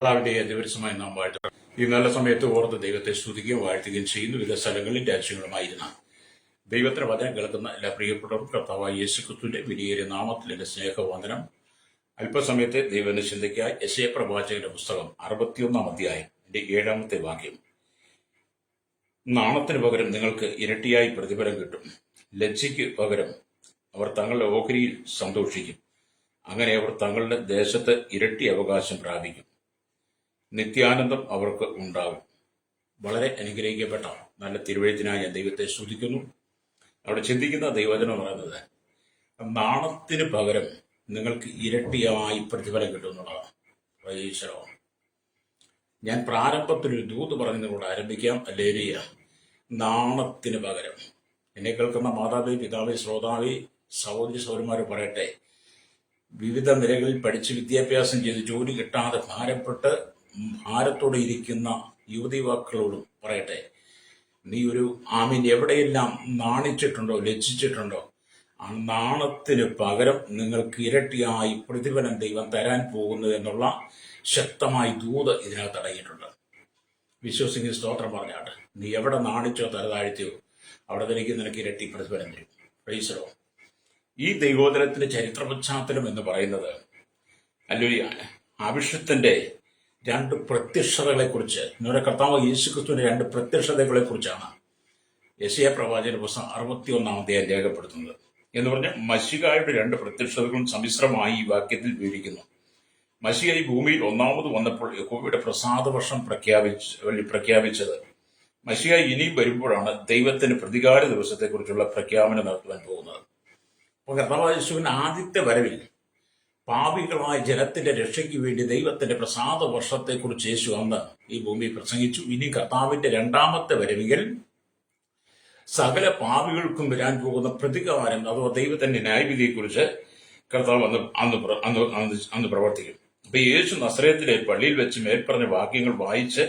കർത്താവിന്റെ ദിവസമായി നാം വാഴ്ത്ത ഈ നല്ല സമയത്ത് ഓർത്ത് ദൈവത്തെ സ്തുതിക്കുകയും വാഴ്ത്തുകയും ചെയ്യുന്നു. വിവിധ സ്ഥലങ്ങളിൽ രാജ്യങ്ങളുമായിരുന്ന ദൈവത്തിന്റെ വചനം കേൾക്കുന്ന എല്ലാ പ്രിയപ്പെട്ടവർക്കും കർത്താവായ യേശുക്രിസ്തുവിന്റെ വിലയേറിയ നാമത്തിൽ എന്റെ സ്നേഹവന്ദനം. അല്പസമയത്തെ ദൈവന്റെ ചിന്തയ്ക്കായി യെശയ്യാ പ്രവാചകന്റെ പുസ്തകം 61 അധ്യായം 7 വാക്യം. നാണത്തിന് പകരം നിങ്ങൾക്ക് ഇരട്ടിയായി പ്രതിഫലം കിട്ടും, ലജ്ജയ്ക്ക് പകരം അവർ തങ്ങളുടെ ഓഹരിയിൽ സന്തോഷിക്കും. അങ്ങനെ അവർ തങ്ങളുടെ ദേശത്ത് ഇരട്ടി അവകാശം പ്രാപിക്കും, നിത്യാനന്ദം അവർക്ക് ഉണ്ടാകും. വളരെ അനുഗ്രഹിക്കപ്പെട്ട നല്ല തിരുവഴുത്തിനായി ഞാൻ ദൈവത്തെ സ്തുതിക്കുന്നു. അവിടെ ചിന്തിക്കുന്ന ദൈവവചനം പറയുന്നത് നാണത്തിന് പകരം നിങ്ങൾക്ക് ഇരട്ടിയായി പ്രതിഫലം കിട്ടുന്നതാണ്. ഈശ്വരോ, ഞാൻ പ്രാരംഭത്തിലൊരു ദൂത് പറഞ്ഞ് നിങ്ങളോട് ആരംഭിക്കാം. ഹല്ലേലൂയ. നാണത്തിന് പകരം. എന്നെ കേൾക്കുന്ന മാതാവേ, പിതാവേ, ശ്രോതാവേ, സഹോദരി സഹോദരന്മാരെ പറയട്ടെ, വിവിധ നിലകളിൽ പഠിച്ച് വിദ്യാഭ്യാസം ചെയ്ത് ജോലി കിട്ടാതെ ഭാരത്തോടെ ഇരിക്കുന്ന യുവതി യുവാക്കളോടും പറയട്ടെ, നീ ഒരു എവിടെയെല്ലാം നാണിച്ചിട്ടുണ്ടോ, ലജ്ജിച്ചിട്ടുണ്ടോ, ആ നാണത്തിന് പകരം നിങ്ങൾക്ക് ഇരട്ടിയായി പ്രതിഫലം ദൈവം തരാൻ പോകുന്നു എന്നുള്ള ശക്തമായി ദൂത് ഇതിനകത്ത് അടങ്ങിയിട്ടുണ്ട്. വിശ്വസിക്കുന്ന സ്തോത്രം പറഞ്ഞാട്ട്, നീ എവിടെ നാണിച്ചോ തലതാഴ്ത്തിയോ അവിടെ നിനക്ക് ഇരട്ടി പ്രതിഫലം തരും. പ്രൈസലോ. ഈ ദൈവോദരത്തിന്റെ ചരിത്ര പശ്ചാത്തലം എന്ന് പറയുന്നത് ഹല്ലേലൂയ, അഭിഷേകത്തിന്റെ 2 പ്രത്യക്ഷതകളെക്കുറിച്ച്, നമ്മുടെ കർത്താവ് യേശുക്രിസ്തുവിന്റെ 2 പ്രത്യക്ഷതകളെ കുറിച്ചാണ് യെശയ്യാ പ്രവാചകന്റെ പുസ്തകം 61 അധ്യായം രേഖപ്പെടുത്തുന്നത്. എന്ന് പറഞ്ഞാൽ മശിഹായുടെ 2 പ്രത്യക്ഷതകളും സമ്മിശ്രമായി ഈ വാക്യത്തിൽ വിവരിക്കുന്നു. മശിഹ ഈ ഭൂമിയിൽ ഒന്നാമത് വന്നപ്പോൾ യഹോവയുടെ പ്രസാദവർഷം പ്രഖ്യാപിച്ചത്. മശിഹ ഇനിയും വരുമ്പോഴാണ് ദൈവത്തിന്റെ പ്രതികാര ദിവസത്തെക്കുറിച്ചുള്ള പ്രഖ്യാപനം നടത്തുവാൻ പോകുന്നത്. അപ്പോൾ കർത്താവ് യേശുവിന്റെ ആദ്യത്തെ വരവിൽ പാപികളായ ജനത്തിന്റെ രക്ഷയ്ക്ക് വേണ്ടി ദൈവത്തിന്റെ പ്രസാദ വർഷത്തെക്കുറിച്ച് യേശു അന്ന് ഈ ഭൂമിയിൽ പ്രസംഗിച്ചു. ഇനി കർത്താവിന്റെ 2ാമത്തെ വരവിൽ സകല പാപികൾക്കും വരാൻ പോകുന്ന പ്രതികാരം അഥവാ ദൈവത്തിന്റെ ന്യായവിധിയെക്കുറിച്ച് കർത്താവ് അന്ന് പ്രവർത്തിക്കും. അപ്പൊ യേശു നസറേത്തിലെ പള്ളിയിൽ വെച്ച് മേൽപ്പറഞ്ഞ വാക്യങ്ങൾ വായിച്ച്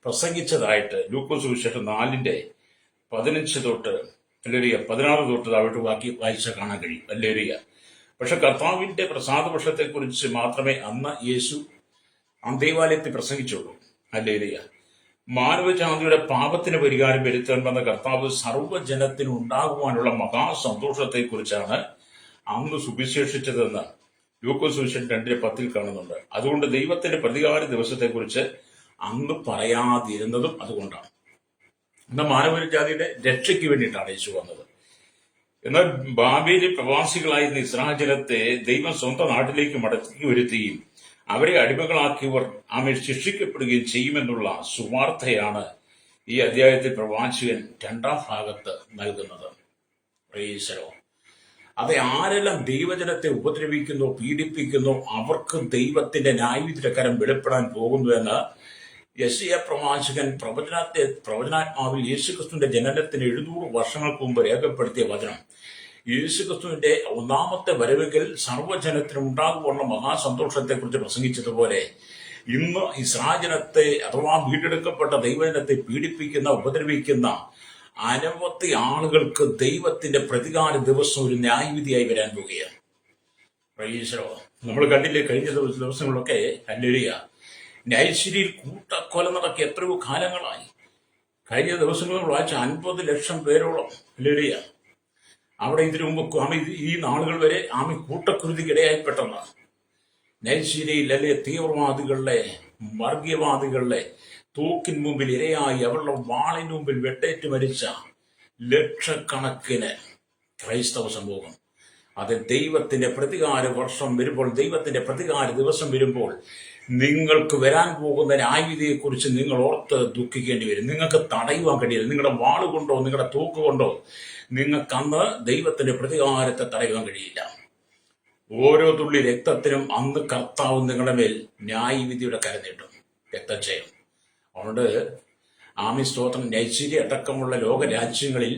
പ്രസംഗിച്ചതായിട്ട് ലൂക്കോസ് സുവിശേഷം 4:15 തൊട്ട് 16 തൊട്ട് താഴോട്ട് വായിച്ച കാണാൻ കഴിയും. ഹല്ലേലൂയ. പക്ഷെ കർത്താവിന്റെ പ്രസാദവർഷത്തെക്കുറിച്ച് മാത്രമേ അന്ന് യേശു ദേവാലയത്തിൽ പ്രസംഗിച്ചുള്ളൂ. ഹല്ലേലൂയ. മാനവജാതിയുടെ പാപത്തിന് പരിഹാരം വരുത്താൻ വന്ന കർത്താവ് സർവ്വജനത്തിന് ഉണ്ടാകുവാനുള്ള മഹാസന്തോഷത്തെക്കുറിച്ചാണ് അന്ന് സുവിശേഷിച്ചതെന്ന് ലൂക്കോസ് സുവിശേഷം 2:10 കാണുന്നുണ്ട്. അതുകൊണ്ട് ദൈവത്തിന്റെ പ്രതികാര ദിവസത്തെക്കുറിച്ച് അന്ന് പറയാതിരുന്നതും അതുകൊണ്ടാണ്. എന്നാൽ മാനവജാതിയുടെ രക്ഷയ്ക്ക് വേണ്ടിയിട്ടാണ് യേശു വന്നത്. എന്നാൽ ബാബേലിൽ പ്രവാസികളായിരുന്ന ഇസ്രായേൽ ജനത്തെ ദൈവം സ്വന്തം നാട്ടിലേക്ക് മടക്കി വരുത്തുകയും അവരെ അടിമകളാക്കിയവർ ശിക്ഷിക്കപ്പെടുകയും ചെയ്യുമെന്നുള്ള സുവാർത്തയാണ് ഈ അധ്യായത്തിൽ പ്രവാചകൻ 2ാം ഭാഗത്ത് നൽകുന്നത്. പ്രൈസലോ. അത് ആരെല്ലാം ദൈവജനത്തെ ഉപദ്രവിക്കുന്നോ പീഡിപ്പിക്കുന്നോ അവർക്ക് ദൈവത്തിന്റെ ന്യായവിധിയുടെ കരം വെളിപ്പെടാൻ പോകുന്നുവെന്ന് യെശയ്യാ പ്രവാചകൻ പ്രവചനാത്മാവിൽ യേശുക്രിസ്തുവിന്റെ ജനനത്തിന് 700 വർഷങ്ങൾക്ക് മുമ്പ് രേഖപ്പെടുത്തിയ വചനം. യേശുക്രിസ്തുവിന്റെ 1ാമത്തെ വരവുകൾ സർവ്വജനത്തിനും ഉണ്ടാകുവാനുള്ള മഹാസന്തോഷത്തെക്കുറിച്ച് പ്രസംഗിച്ചതുപോലെ ഇന്ന് ഇസ്രായേൽ ജനത്തെ അഥവാ വീണ്ടെടുക്കപ്പെട്ട ദൈവജനത്തെ പീഡിപ്പിക്കുന്ന ഉപദ്രവിക്കുന്ന അനവധി ആളുകൾക്ക് ദൈവത്തിന്റെ പ്രതികാര ദിവസം ഒരു ന്യായവിധിയായി വരാൻ പോവുകയാണ്. നമ്മൾ കണ്ടില്ലേ കഴിഞ്ഞ ദിവസങ്ങളിലൊക്കെ ഹല്ലേലൂയ, നൈശിരിയിൽ കൂട്ടക്കൊല നടക്കി എത്രയോ കാലങ്ങളായി. കഴിഞ്ഞ ദിവസങ്ങളിൽ വായിച്ച 50 ലക്ഷം പേരോളം. ഹല്ലേലൂയ. അവിടെ ഇതിനു മുമ്പ് ഈ നാളുകൾ വരെ കൂട്ടക്കുരുതിക്കിടയായിപ്പെട്ടെന്ന് നൈശിരിയിൽ തീവ്രവാദികളുടെ വർഗീയവാദികളുടെ തൂക്കിൻ മുമ്പിൽ ഇരയായി അവരുടെ വാളിന് മുമ്പിൽ വെട്ടേറ്റ് മരിച്ച ലക്ഷക്കണക്കിന് ക്രൈസ്തവ സമൂഹം. അത് ദൈവത്തിന്റെ പ്രതികാര വർഷം വരുമ്പോൾ, ദൈവത്തിന്റെ പ്രതികാര ദിവസം വരുമ്പോൾ നിങ്ങൾക്ക് വരാൻ പോകുന്ന ന്യായവിധിയെക്കുറിച്ച് നിങ്ങൾ ഓർത്ത് ദുഃഖിക്കേണ്ടി വരും. നിങ്ങൾക്ക് തടയുവാൻ കഴിയില്ല. നിങ്ങളുടെ വാളുകൊണ്ടോ നിങ്ങളുടെ തൂക്ക് കൊണ്ടോ നിങ്ങൾക്ക് അന്ന് ദൈവത്തിന്റെ പ്രതികാരത്തെ തടയുവാൻ കഴിയില്ല. ഓരോ തുള്ളി രക്തത്തിനും അന്ന് കർത്താവ് നിങ്ങളുടെ മേൽ ന്യായവിധിയുടെ കരനീട്ടും, രക്തം ചെയ്യും. അതുകൊണ്ട് സ്തോത്രം. നൈജീരിയ അടക്കമുള്ള ലോക രാജ്യങ്ങളിൽ,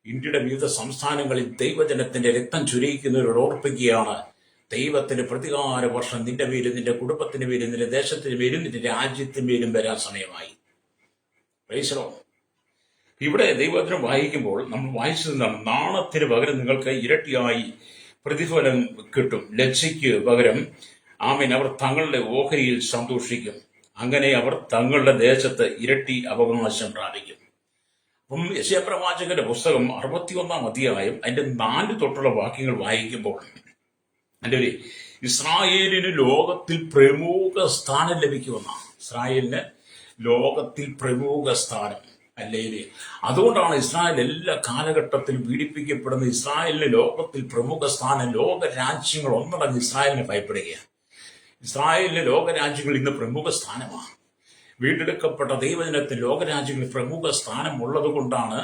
ഇന്ത്യയുടെ വിവിധ സംസ്ഥാനങ്ങളിൽ ദൈവജനത്തിന്റെ രക്തം ചുരിയിക്കുന്നവരോട് ഓർപ്പിക്കുകയാണ്, ദൈവത്തിന്റെ പ്രതികാര വർഷം നിന്റെ പേരും നിന്റെ കുടുംബത്തിന്റെ പേരും നിന്റെ ദേശത്തിന്റെ പേരും നിന്റെ രാജ്യത്തിന്റെ പേരും വരാൻ സമയമായി. പ്രൈസലോ. ഇവിടെ ദൈവവചനം വായിക്കുമ്പോൾ നമ്മൾ വായിച്ചതെന്താണ്? നാണത്തിന് പകരം നിങ്ങൾക്ക് ഇരട്ടിയായി പ്രതിഫലം കിട്ടും, ലജ്ജയ്ക്ക് പകരം ആമേൻ, അവർ തങ്ങളുടെ ഓഹരിയിൽ സന്തോഷിക്കും. അങ്ങനെ അവർ തങ്ങളുടെ ദേശത്ത് ഇരട്ടി അവകാശം പ്രാപിക്കും. അപ്പം യെശയ്യാപ്രവാചകന്റെ പുസ്തകം 61 അധ്യായം അതിന്റെ 4 തൊട്ടുള്ള വാക്യങ്ങൾ വായിക്കുമ്പോൾ എൻ്റെ ഒരു ഇസ്രായേലിന് ലോകത്തിൽ പ്രമുഖ സ്ഥാനം ലഭിക്കുമെന്നാണ്. ഇസ്രായേലിന് ലോകത്തിൽ പ്രമുഖ സ്ഥാനം അല്ലേ? അതുകൊണ്ടാണ് ഇസ്രായേൽ എല്ലാ കാലഘട്ടത്തിലും പീഡിപ്പിക്കപ്പെടുന്ന. ഇസ്രായേലിന് ലോകത്തിൽ പ്രമുഖ സ്ഥാനം. ലോക രാജ്യങ്ങൾ ഒന്നടങ്കം ഇസ്രായേലിനെ ഭയപ്പെടുകയാണ്. ഇസ്രായേലിലെ ലോകരാജ്യങ്ങൾ ഇന്ന് പ്രമുഖ സ്ഥാനമാണ്. വീണ്ടെടുക്കപ്പെട്ട ദൈവജനത്തിന് ലോകരാജ്യങ്ങളിൽ പ്രമുഖ സ്ഥാനം ഉള്ളത് കൊണ്ടാണ്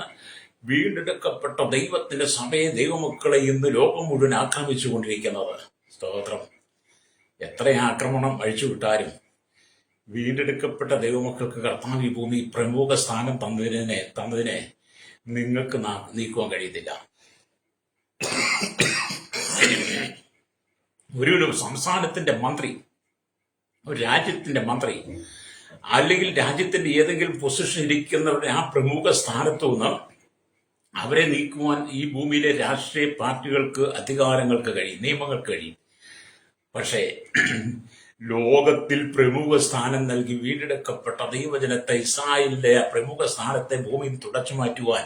വീണ്ടെടുക്കപ്പെട്ട ദൈവത്തിന്റെ സഭയെ, ദൈവമക്കളെ ഇന്ന് ലോകം മുഴുവൻ ആക്രമിച്ചുകൊണ്ടിരിക്കുന്നത്. സ്തോത്രം. എത്ര ആക്രമണം അഴിച്ചുവിട്ടാലും വീണ്ടെടുക്കപ്പെട്ട ദൈവമക്കൾക്ക് കർത്താവ് ഈ ഭൂമി പ്രമുഖ സ്ഥാനം തന്നതിനെ നിങ്ങൾക്ക് നീക്കുവാൻ കഴിയത്തില്ല. ഒരു സംസ്ഥാനത്തിന്റെ മന്ത്രി, ഒരു രാജ്യത്തിന്റെ മന്ത്രി, അല്ലെങ്കിൽ രാജ്യത്തിന്റെ ഏതെങ്കിലും പൊസിഷൻ ഇരിക്കുന്നവരുടെ ആ പ്രമുഖ സ്ഥാനത്തു നിന്ന് അവരെ നീക്കുവാൻ ഈ ഭൂമിയിലെ രാഷ്ട്രീയ പാർട്ടികൾക്ക്, അധികാരങ്ങൾക്ക് കഴിയും, നിയമങ്ങൾക്ക് കഴിയും. പക്ഷേ ലോകത്തിൽ പ്രമുഖ സ്ഥാനം നൽകി വീണ്ടെടുക്കപ്പെട്ട ദൈവജനത്തെ, ഇസ്രായേലിന്റെ ആ പ്രമുഖ സ്ഥാനത്തെ ഭൂമിയിൽ തുടച്ചു മാറ്റുവാൻ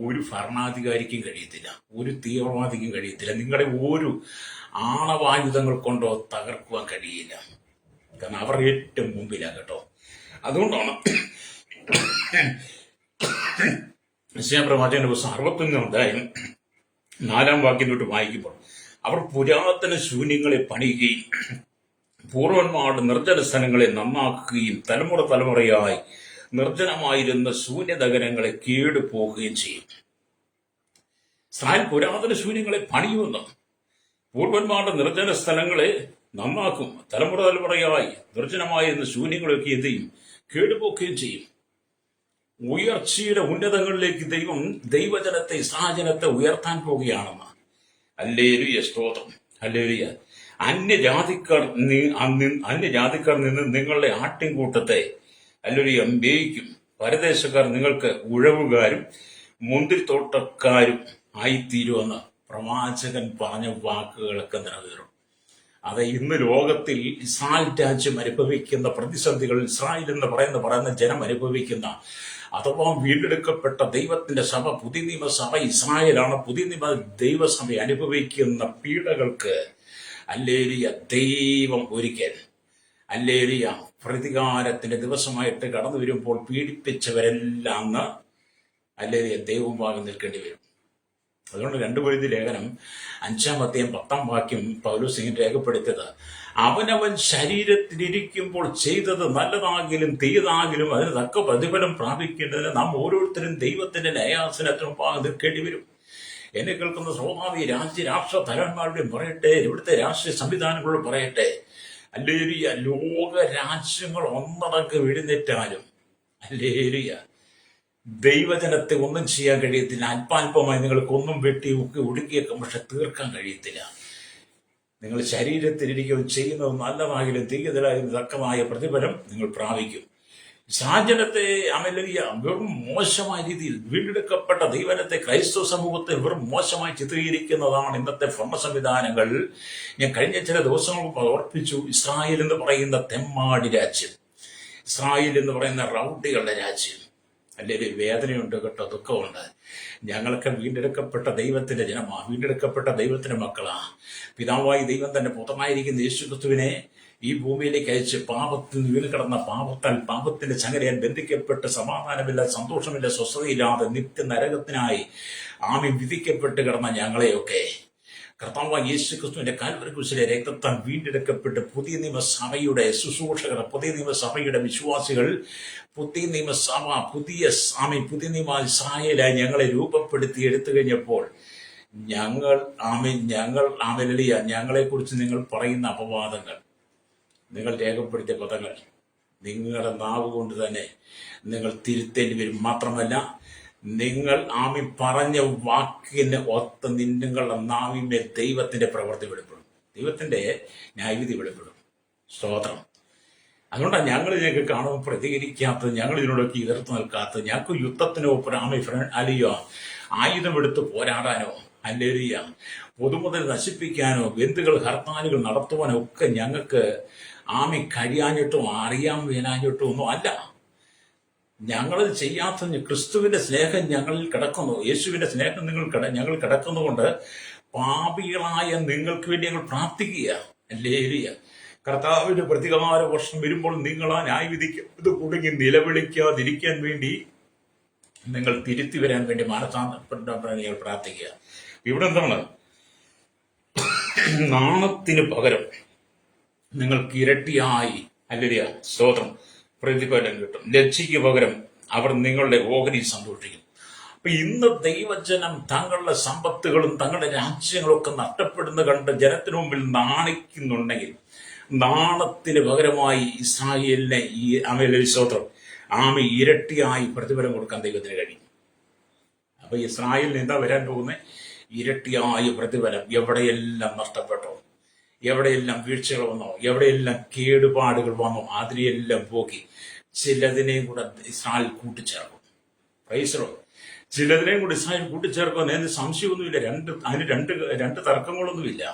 ഒരു ഭരണാധികാരിക്കും കഴിയത്തില്ല, ഒരു തീവ്രവാദിക്കും കഴിയത്തില്ല. നിങ്ങളുടെ ഒരു ആണവായുധങ്ങൾ കൊണ്ടോ തകർക്കുവാൻ കഴിയില്ല. കാരണം അവർ ഏറ്റവും മുമ്പിലാണ് കേട്ടോ. അതുകൊണ്ടാണ് യെശയ്യാപ്രവാചകന്റെ പുസ്തകം 61 അധ്യായം 4 വാക്യം തൊട്ട് വായിക്കുമ്പോൾ അവർ പുരാതന ശൂന്യങ്ങളെ പണിയുകയും പൂർവന്മാരുടെ നിർജ്ജന സ്ഥലങ്ങളെ നന്നാക്കുകയും തലമുറ തലമുറയായി നിർജ്ജനമായിരുന്ന ശൂന്യനഗരങ്ങളെ കേടുപോകുകയും ചെയ്യും. ഇസ്രായേൽ പുരാതന ശൂന്യങ്ങളെ പണിയുമെന്ന്, പൂർവന്മാരുടെ നിർജ്ജന സ്ഥലങ്ങളെ നന്നാക്കും, തലമുറ തലമുറയായി നിർജ്ജനമായിരുന്ന ശൂന്യങ്ങളൊക്കെ എന്ത് ചെയ്യും? കേടുപോക്കുകയും ചെയ്യും. ഉയർച്ചയുടെ ഉന്നതങ്ങളിലേക്ക് ദൈവം ദൈവജനത്തെ, ഇസ്രായേലിനെ ഉയർത്താൻ പോവുകയാണെന്ന്. ഹല്ലേലൂയ, സ്തോത്രം, ഹല്ലേലൂയ. അന്യജാതിക്കാർ നിന്ന് നിങ്ങളുടെ ആട്ടിൻകൂട്ടത്തെ ഹല്ലേലൂയ മേയിക്കും. പരദേശക്കാർ നിങ്ങൾക്ക് ഉഴവുകാരും മുന്തിരിത്തോട്ടക്കാരും ആയിത്തീരുമെന്ന് പ്രവാചകൻ പറഞ്ഞ വാക്കുകളൊക്കെ നിറവേറും. അത് ഇന്ന് ലോകത്തിൽ ഇസ്രായേൽ രാജ്യം അനുഭവിക്കുന്ന പ്രതിസന്ധികൾ, ഇസ്രായേൽ എന്ന് പറയുന്ന ജനം അനുഭവിക്കുന്ന, അഥവാ വീണ്ടെടുക്കപ്പെട്ട ദൈവത്തിന്റെ സഭ, പുതിയ നിയമസഭ ഇസ്രായേലാണ്, പുതിയ നിയമ ദൈവസഭ അനുഭവിക്കുന്ന പീഡകൾക്ക് ഹല്ലേലൂയ ദൈവം ഒരിക്കൽ ഹല്ലേലൂയ പ്രതികാരത്തിന്റെ ദിവസമായിട്ട് കടന്നു വരുമ്പോൾ പീഡിപ്പിച്ചവരെല്ലാം അന്ന് ഹല്ലേലൂയ ദൈവം നിൽക്കേണ്ടി വരും. അതുകൊണ്ട് 2 കൊരിന്ത്യർ ലേഖനം 5 അധ്യായം 10 വാക്യം പൗലോസ് ഇങ്ങനെ രേഖപ്പെടുത്തിയത്, അവനവൻ ശരീരത്തിലിരിക്കുമ്പോൾ ചെയ്തത് നല്ലതാകിലും തീയതാകിലും അതിന് തക്ക പ്രതിഫലം പ്രാപിക്കേണ്ടതിന് നാം ഓരോരുത്തരും ദൈവത്തിന്റെ ന്യായാസനത്തിന് മുമ്പാകെ നിൽക്കേണ്ടി വരും. എന്നെ കേൾക്കുന്ന സ്വാഭാവിക രാഷ്ട്ര തലവന്മാരുടെയും പറയട്ടെ, ഇവിടുത്തെ രാഷ്ട്രീയ സംവിധാനങ്ങളോട് പറയട്ടെ, ഹല്ലേലൂയ ലോക രാജ്യങ്ങൾ ഒന്നടങ്കം എഴുന്നേറ്റാലും ഹല്ലേലൂയ ദൈവജനത്തെ ഒന്നും ചെയ്യാൻ കഴിയത്തില്ല. അല്പാൽപമായി നിങ്ങൾക്കൊന്നും വെട്ടി ഒടുക്കിയൊക്കെ പക്ഷെ തീർക്കാൻ കഴിയത്തില്ല. നിങ്ങൾ ശരീരത്തിലിരിക്കും ചെയ്യുന്നത് നല്ലതായാലും തീയതിലായാലും തക്കമായ പ്രതിഫലം നിങ്ങൾ പ്രാപിക്കും. സാജനത്തെ അമലരിയ വെറും മോശമായ രീതിയിൽ വീണ്ടെടുക്കപ്പെട്ട ദൈവനത്തെ, ക്രൈസ്തവ സമൂഹത്തെ വെറും മോശമായി ചിത്രീകരിക്കുന്നതാണ് ഇന്നത്തെ ഭരണ സംവിധാനങ്ങൾ. ഞാൻ കഴിഞ്ഞ ചില ദിവസങ്ങൾ ഓർപ്പിച്ചു, ഇസ്രായേൽ എന്ന് പറയുന്ന തെമ്മാടി രാജ്യം, ഇസ്രായേൽ എന്ന് പറയുന്ന റൗഡികളുടെ രാജ്യം. അല്ലെങ്കിൽ വേദനയുണ്ട് കേട്ടോ, ദുഃഖമുണ്ട്. ഞങ്ങളൊക്കെ വീണ്ടെടുക്കപ്പെട്ട ദൈവത്തിന്റെ ജനമാണ്, വീണ്ടെടുക്കപ്പെട്ട ദൈവത്തിന്റെ മക്കളാ. പിതാവായി ദൈവം തന്നെ പുത്രനായിരിക്കുന്ന യേശുക്രിസ്തുവിനെ ഈ ഭൂമിയിലേക്ക് അയച്ച് പാപത്തിൽ വീണ് കിടന്ന പാപത്തിന്റെ ചങ്ങലയാൽ ബന്ധിക്കപ്പെട്ട് സമാധാനമില്ല, സന്തോഷമില്ല, സ്വസ്ഥതയില്ലാതെ നിത്യ നരകത്തിനായി വിധിക്കപ്പെട്ട് കിടന്ന ഞങ്ങളെയൊക്കെ കർത്താവായ യേശുക്രിസ്തുവിന്റെ കാൽവരി ക്രൂശിലെ രക്തത്താൽ വീണ്ടെടുക്കപ്പെട്ട് പുതിയ നിയമസഭയുടെ ശുശ്രൂഷകർ, പുതിയ നിയമസഭയുടെ വിശ്വാസികൾ, പുതിയ നിയമസഭ, പുതിയ നിയമ ഇസ്രായേലായി ഞങ്ങളെ രൂപപ്പെടുത്തി എടുത്തു കഴിഞ്ഞപ്പോൾ ഞങ്ങളെ കുറിച്ച് നിങ്ങൾ പറയുന്ന അപവാദങ്ങൾ, നിങ്ങൾ രേഖപ്പെടുത്തിയ പദങ്ങൾ നിങ്ങളുടെ നാവ് കൊണ്ട് തന്നെ നിങ്ങൾ തിരുത്തേണ്ടി വരും. മാത്രമല്ല, നിങ്ങൾ പറഞ്ഞ വാക്കിന് ഒത്ത നിങ്ങളുടെ നാവിന്മേൽ ദൈവത്തിന്റെ പ്രവൃത്തി വെളിപ്പെടും, ദൈവത്തിന്റെ ന്യായവിധി വെളിപ്പെടും. സ്തോത്രം. അതുകൊണ്ടാണ് ഞങ്ങൾ ഞങ്ങൾക്ക് കാണുമ്പോൾ പ്രതികരിക്കാത്തത്, ഞങ്ങൾ ഇതിനോടൊക്കെ എതിർത്ത് നിൽക്കാത്തത്. ഞങ്ങൾക്ക് യുദ്ധത്തിനോ അല്ലയോ ആയുധമെടുത്ത് പോരാടാനോ ഹല്ലേലൂയ പൊതുമുതൽ നശിപ്പിക്കാനോ ബന്ധുക്കൾ ഹർത്താലുകൾ നടത്തുവാനോ ഒക്കെ ഞങ്ങൾക്ക് കഴിയാഞ്ഞിട്ടോ അറിയാൻ മേലാഞ്ഞിട്ടോ ഒന്നും അല്ല. ഞങ്ങളത് ചെയ്യാത്ത ക്രിസ്തുവിന്റെ സ്നേഹം ഞങ്ങളിൽ കിടക്കുന്നു, യേശുവിന്റെ സ്നേഹം ഞങ്ങൾ കിടക്കുന്നുകൊണ്ട് പാപികളായ നിങ്ങൾക്ക് വേണ്ടി ഞങ്ങൾ പ്രാർത്ഥിക്കുക. ഹല്ലേലൂയ. കർത്താവിന്റെ പ്രതികാര വർഷം വരുമ്പോൾ നിങ്ങളാ ന്യായവിധിക്ക് ഇത് കുടുങ്ങി നിലവിളിക്കാതിരിക്കാൻ വേണ്ടി നിങ്ങൾ തിരുത്തി വരാൻ വേണ്ടി മാനസാന്തരപ്പെടാൻ നിങ്ങൾ പ്രാർത്ഥിക്കുക. ഇവിടെ എന്താണ്? നാണത്തിന് പകരം നിങ്ങൾക്ക് ഇരട്ടിയായി ഹല്ലേലൂയ സ്തോത്രം പ്രതിഫലം കിട്ടും. ലജ്ജയ്ക്ക് പകരം അവർ നിങ്ങളുടെ ഓഹരി സന്തോഷിക്കും. അപ്പൊ ഇന്ന് ദൈവജനം തങ്ങളുടെ സമ്പത്തുകളും തങ്ങളുടെ രാജ്യങ്ങളും ഒക്കെ നഷ്ടപ്പെടുന്ന കണ്ട് ജനത്തിനു മുമ്പിൽ നാണിക്കുന്നുണ്ടെങ്കിൽ നാണത്തിന് പകരമായി ഇസ്രായേലിനെ ഈ സ്തോത്രം ഇരട്ടിയായി പ്രതിഫലം കൊടുക്കാൻ ദൈവത്തിന് കഴിയും. അപ്പൊ ഇസ്രായേലിന് എന്താ വരാൻ പോകുന്നത്? ഇരട്ടിയായ പ്രതിഫലം. എവിടെയെല്ലാം നഷ്ടപ്പെട്ടോ, എവിടെയെല്ലാം വീഴ്ചകൾ വന്നോ, എവിടെയെല്ലാം കേടുപാടുകൾ വന്നോ, അതിനെയെല്ലാം പോക്കി ചിലതിനെയും കൂടെ ഇസ്രായേൽ കൂട്ടിച്ചേർക്കും. പ്രൈസറോ, ചിലതിനെയും കൂടെ ഇസ്രായേൽ കൂട്ടിച്ചേർക്കും. അതിന് സംശയമൊന്നുമില്ല. അതിന് രണ്ട് തർക്കങ്ങളൊന്നുമില്ല.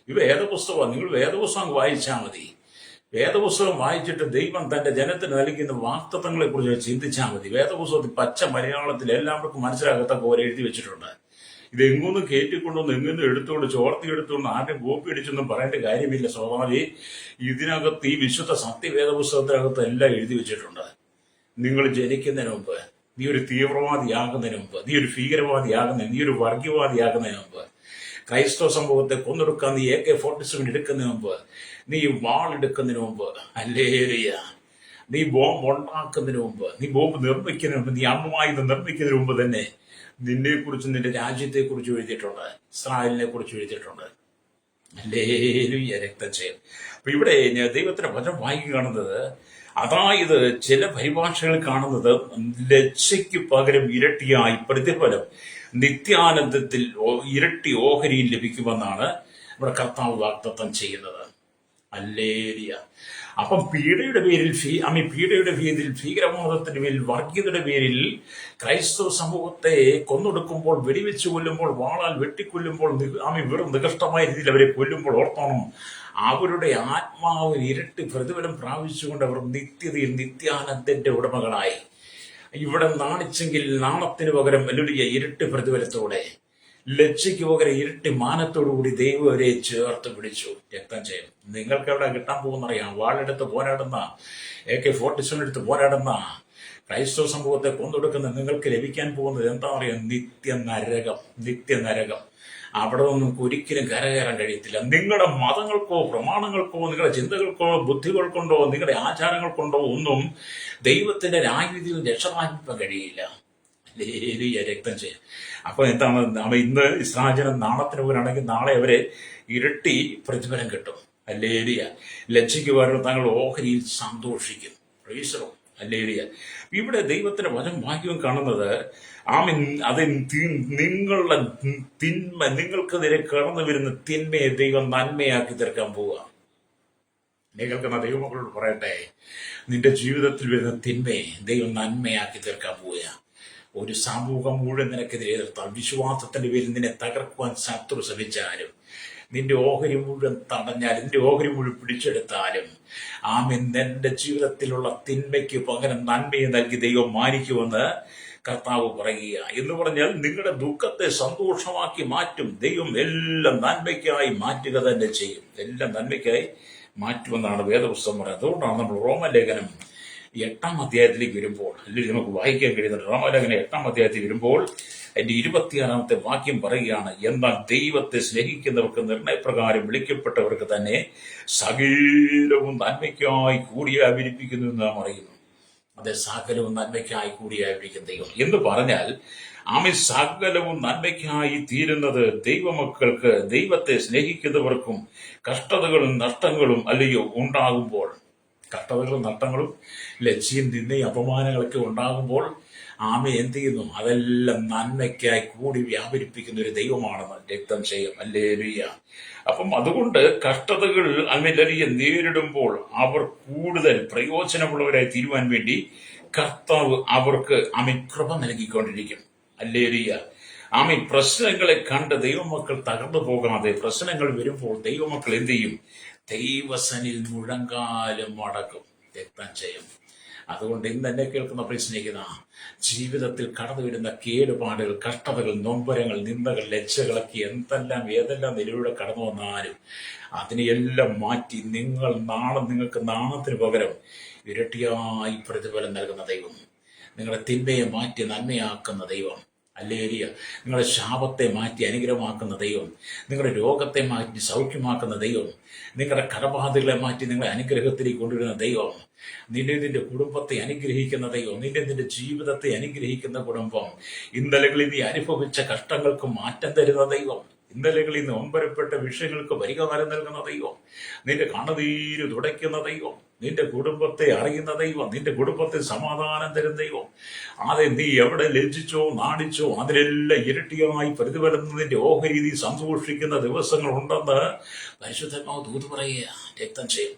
ഇത് വേദപുസ്തകമാണ്. നിങ്ങൾ വേദപുസ്തകം വായിച്ചാൽ മതി. വേദപുസ്തകം വായിച്ചിട്ട് ദൈവം തന്റെ ജനത്തിന് നൽകുന്ന വാഗ്ദത്തങ്ങളെ കുറിച്ച് ചിന്തിച്ചാൽ മതി. വേദപുസ്തകത്തിൽ പച്ച മലയാളത്തിൽ എല്ലാവർക്കും മനസ്സിലാകത്തക്ക പോലെ എഴുതി വെച്ചിട്ടുണ്ട്. ഇത് എങ്ങൊന്നും കയറ്റിക്കൊണ്ടൊന്നും എങ്ങൊന്നും എടുത്തുകൊണ്ട് ചോർത്തി എടുത്തുകൊണ്ട് ആരുടെ കോപ്പി അടിച്ചൊന്നും പറയേണ്ട കാര്യമില്ല. സ്വാഭാവി ഇതിനകത്ത് ഈ വിശുദ്ധ സത്യവേദ പുസ്തകത്തിനകത്ത് എല്ലാം എഴുതി വെച്ചിട്ടുണ്ട്. നിങ്ങൾ ജനിക്കുന്നതിന് മുമ്പ്, നീ ഒരു തീവ്രവാദിയാകുന്നതിന് മുമ്പ്, നീ ഒരു ഭീകരവാദിയാകുന്നതിന്, നീ ഒരു വർഗീയവാദിയാകുന്നതിന് മുമ്പ്, ക്രൈസ്തവ സമൂഹത്തെ കൊന്നൊടുക്കാൻ നീ AK-47 എടുക്കുന്നതിന് മുമ്പ്, നീ വാളെടുക്കുന്നതിന് മുമ്പ്, ഹല്ലേലൂയ, നീ ബോംബ് ഉണ്ടാക്കുന്നതിന് മുമ്പ്, നീ ബോംബ് നിർമ്മിക്കുന്നതിന് മുമ്പ്, നീ അണുവായുധം നിർമ്മിക്കുന്നതിന് മുമ്പ് തന്നെ നിന്നെ കുറിച്ച്, നിന്റെ രാജ്യത്തെ കുറിച്ച് എഴുതിയിട്ടുണ്ട്, ഇസ്രായേലിനെ കുറിച്ച് എഴുതിയിട്ടുണ്ട്. ഹല്ലേലൂയ, രക്തം ചെയ്യും. അപ്പൊ ഇവിടെ ദൈവത്തിന്റെ വചനം വായിക്കുക കാണുന്നത്, അതായത് ചില പരിഭാഷകൾ കാണുന്നത് ലജ്ജയ്ക്ക് പകരം ഇരട്ടിയായി പ്രതിഫലം നിത്യാനന്ദത്തിൽ ഇരട്ടി ഓഹരിയിൽ ലഭിക്കുമെന്നാണ് ഇവിടെ കർത്താവ് വാഗ്ദത്തം ചെയ്യുന്നത്. ഹല്ലേലൂയ. അപ്പം പീഡയുടെ പേരിൽ ഭീകരവാദത്തിന്റെ പേരിൽ, വർഗീയതയുടെ പേരിൽ ക്രൈസ്തവ സമൂഹത്തെ കൊന്നൊടുക്കുമ്പോൾ, വെടിവെച്ച് കൊല്ലുമ്പോൾ, വാളാൽ വെട്ടിക്കൊല്ലുമ്പോൾ, വെറും നികഷ്ടമായ രീതിയിൽ അവരെ കൊല്ലുമ്പോൾ ഓർത്തോണം, അവരുടെ ആത്മാവിന് ഇരട്ടി പ്രതിഫലം പ്രാപിച്ചുകൊണ്ട് അവർ നിത്യതയിൽ നിത്യാനന്ദന്റെ ഉടമകളായി. ഇവിടെ നാണിച്ചെങ്കിൽ നാണത്തിന് പകരം വലിയ ഇരട്ടി പ്രതിഫലത്തോടെ, ലജ്ജയ്ക്ക് പകരം ഇരട്ടി മാനത്തോടുകൂടി ദൈവം അവരെ ചേർത്ത് പിടിച്ചു. രക്തം ചെയ്യും. നിങ്ങൾക്ക് എവിടെ കിട്ടാൻ പോകുന്നറിയാം? വാളെടുത്ത് പോരാടുന്ന, AK-47 എടുത്ത് പോരാടുന്ന ക്രൈസ്തവ സമൂഹത്തെ കൊന്നൊടുക്കുന്ന നിങ്ങൾക്ക് ലഭിക്കാൻ പോകുന്നത് എന്താ പറയാ? നിത്യനരകം. അവിടെ ഒന്നും ഒരിക്കലും കരകയറാൻ കഴിയത്തില്ല. നിങ്ങളുടെ മതങ്ങൾക്കോ പ്രമാണങ്ങൾക്കോ നിങ്ങളുടെ ചിന്തകൾക്കോ ബുദ്ധികൾ കൊണ്ടോ നിങ്ങളുടെ ആചാരങ്ങൾ കൊണ്ടോ ഒന്നും ദൈവത്തിന്റെ ന്യായവിധിയിൽ രക്ഷപ്രാപിക്കാൻ കഴിയില്ല. രക്തം ചെയ്യും. അപ്പൊ എന്താണ്? ഇന്ന് ഇസ്രായേൽ നാണത്തിന് പോരാണെങ്കിൽ നാളെ അവരെ ഇരട്ടി പ്രതിഫലം കിട്ടും. ഹല്ലേലൂയ. ലജ്ജയ്ക്ക് പകരം തങ്ങൾ ഓഹരിയിൽ സന്തോഷിക്കും. പ്രൈസറോ, ഹല്ലേലൂയ. ഇവിടെ ദൈവത്തിന്റെ വചനം വാക്യം കാണുന്നത്, അത് നിങ്ങളുടെ തിന്മ, നിങ്ങൾക്കെതിരെ കടന്നു വരുന്ന തിന്മയെ ദൈവം നന്മയാക്കി തീർക്കാൻ പോവുക. നിങ്ങൾക്കെന്ന ദൈവമക്കളോട് പറയട്ടെ, നിന്റെ ജീവിതത്തിൽ വരുന്ന തിന്മയെ ദൈവം നന്മയാക്കി തീർക്കാൻ പോവുക. ഒരു സമൂഹം മുഴുവൻ നിനക്കെതിരെ എതിർത്താൽ, വിശ്വാസത്തിന്റെ പേരിൽ നിന്നെ തകർക്കുവാൻ ശത്രു ശ്രമിച്ചാലും, നിന്റെ ഓഹരി മുഴുവൻ തടഞ്ഞാലും, നിന്റെ ഓഹരി മുഴുവൻ പിടിച്ചെടുത്താലും, നിന്റെ ജീവിതത്തിലുള്ള തിന്മയ്ക്ക് പകരം നന്മയെ നൽകി ദൈവം മാനിക്കുമെന്ന് കർത്താവ് പറയുക. എന്ന് പറഞ്ഞാൽ നിങ്ങളുടെ ദുഃഖത്തെ സന്തോഷമാക്കി മാറ്റും ദൈവം. എല്ലാം നന്മയ്ക്കായി മാറ്റുക തന്നെ ചെയ്യും. എല്ലാം നന്മയ്ക്കായി മാറ്റുമെന്നാണ് വേദപുസ്തകം പറയുന്നത്. അതുകൊണ്ടാണ് നമ്മൾ റോമലേഖനം 8-ാം അധ്യായത്തിലേക്ക് വരുമ്പോൾ, അല്ലെങ്കിൽ നമുക്ക് വായിക്കാൻ കഴിയുന്നുണ്ട്. റോമലേഖനം 8-ാം അധ്യായത്തിൽ വരുമ്പോൾ അതിന്റെ 26-ാമത്തെ വാക്യം പറയുകയാണ്, എന്നാൽ ദൈവത്തെ സ്നേഹിക്കുന്നവർക്ക് നിർണയപ്രകാരം വിളിക്കപ്പെട്ടവർക്ക് തന്നെ സകലവും നന്മയ്ക്കായി കൂടിയാവിരിപ്പിക്കുന്നു എന്ന് നാം അറിയുന്നു. അതെ, സകലവും നന്മയ്ക്കായി കൂടിയാവിരിക്കും ദൈവം എന്ന് പറഞ്ഞാൽ, സകലവും നന്മയ്ക്കായി തീരുന്നത് ദൈവമക്കൾക്ക്, ദൈവത്തെ സ്നേഹിക്കുന്നവർക്കും കഷ്ടതകളും നഷ്ടങ്ങളും അല്ലയോ ഉണ്ടാകുമ്പോൾ, കഷ്ടതകളും നഷ്ടങ്ങളും ലജ്ജയും നിന്നയും അപമാനങ്ങളൊക്കെ ഉണ്ടാകുമ്പോൾ എന്ത് ചെയ്യുന്നു? അതെല്ലാം നന്മയ്ക്കായി കൂടി വ്യാപരിപ്പിക്കുന്ന ഒരു ദൈവമാണെന്ന് രക്തം ചെയ്യും. ഹല്ലേലൂയ. അപ്പം അതുകൊണ്ട് കഷ്ടതകൾ നേരിടുമ്പോൾ അവർ കൂടുതൽ പ്രയോജനമുള്ളവരായി തീരുവാൻ വേണ്ടി കർത്താവ് അവർക്ക് കൃപ നൽകിക്കൊണ്ടിരിക്കും. ഹല്ലേലൂയ. ആമീൻ. പ്രശ്നങ്ങളെ കണ്ട് ദൈവമക്കൾ തകർന്നു പോകാതെ, പ്രശ്നങ്ങൾ വരുമ്പോൾ ദൈവമക്കൾ എന്ത് ചെയ്യും? ദൈവസനിൽ മുഴങ്കാലും മടക്കും, രക്തം ചെയ്യും. അതുകൊണ്ട് ഇന്ന് എന്നെ കേൾക്കുന്ന പ്രിയ സ്നേഹിത, ജീവിതത്തിൽ കടന്നു വരുന്ന കേടുപാടുകൾ, കഷ്ടതകൾ, നൊമ്പരങ്ങൾ, നിന്ദകൾ, ലജ്ജകളൊക്കെ എന്തെല്ലാം ഏതെല്ലാം നിലയിലൂടെ കടന്നു വന്നാലും അതിനെയെല്ലാം മാറ്റി നിങ്ങൾക്ക് നാണത്തിന് പകരം ഇരട്ടിയായി പ്രതിഫലം നൽകുന്ന ദൈവം, നിങ്ങളുടെ തിന്മയെ മാറ്റി നന്മയാക്കുന്ന ദൈവം, ഹല്ലേലൂയ. നിങ്ങളുടെ ശാപത്തെ മാറ്റി അനുഗ്രഹമാക്കുന്ന ദൈവം, നിങ്ങളുടെ രോഗത്തെ മാറ്റി സൗഖ്യമാക്കുന്ന ദൈവം, നിങ്ങളുടെ കടബാധകളെ മാറ്റി നിങ്ങളെ അനുഗ്രഹത്തിലേക്ക് കൊണ്ടുവരുന്ന ദൈവം, നിന്റെ കുടുംബത്തെ അനുഗ്രഹിക്കുന്ന ദൈവം, നിന്റെ ജീവിതത്തെ അനുഗ്രഹിക്കുന്ന കുടുംബം, ഇന്നലകളിൽ നീ അനുഭവിച്ച കഷ്ടങ്ങൾക്ക് മാറ്റം തരുന്ന ദൈവം, ഇന്നലകളിൽ നിന്ന് ഒമ്പരപ്പെട്ട വിഷയങ്ങൾക്ക് പരിഹാരം നൽകുന്ന ദൈവം, നിന്റെ കണ്ണുനീര് തുടയ്ക്കുന്ന ദൈവം, നിന്റെ കുടുംബത്തെ അറിയുന്ന ദൈവം, നിന്റെ കുടുംബത്തിൽ സമാധാനം തരുന്ന ദൈവം. അതെ, നീ എവിടെ ലജ്ജിച്ചോ നാണിച്ചോ അതിലെല്ലാം ഇരട്ടിയായി പ്രതിഫലം നിന്റെ ഓഹരി നീ സന്തോഷിക്കുന്ന ദിവസങ്ങൾ ഉണ്ടെന്ന് പരിശുദ്ധാത്മാവ് ദൂത് പറയുക, രക്തം ചെയ്യും.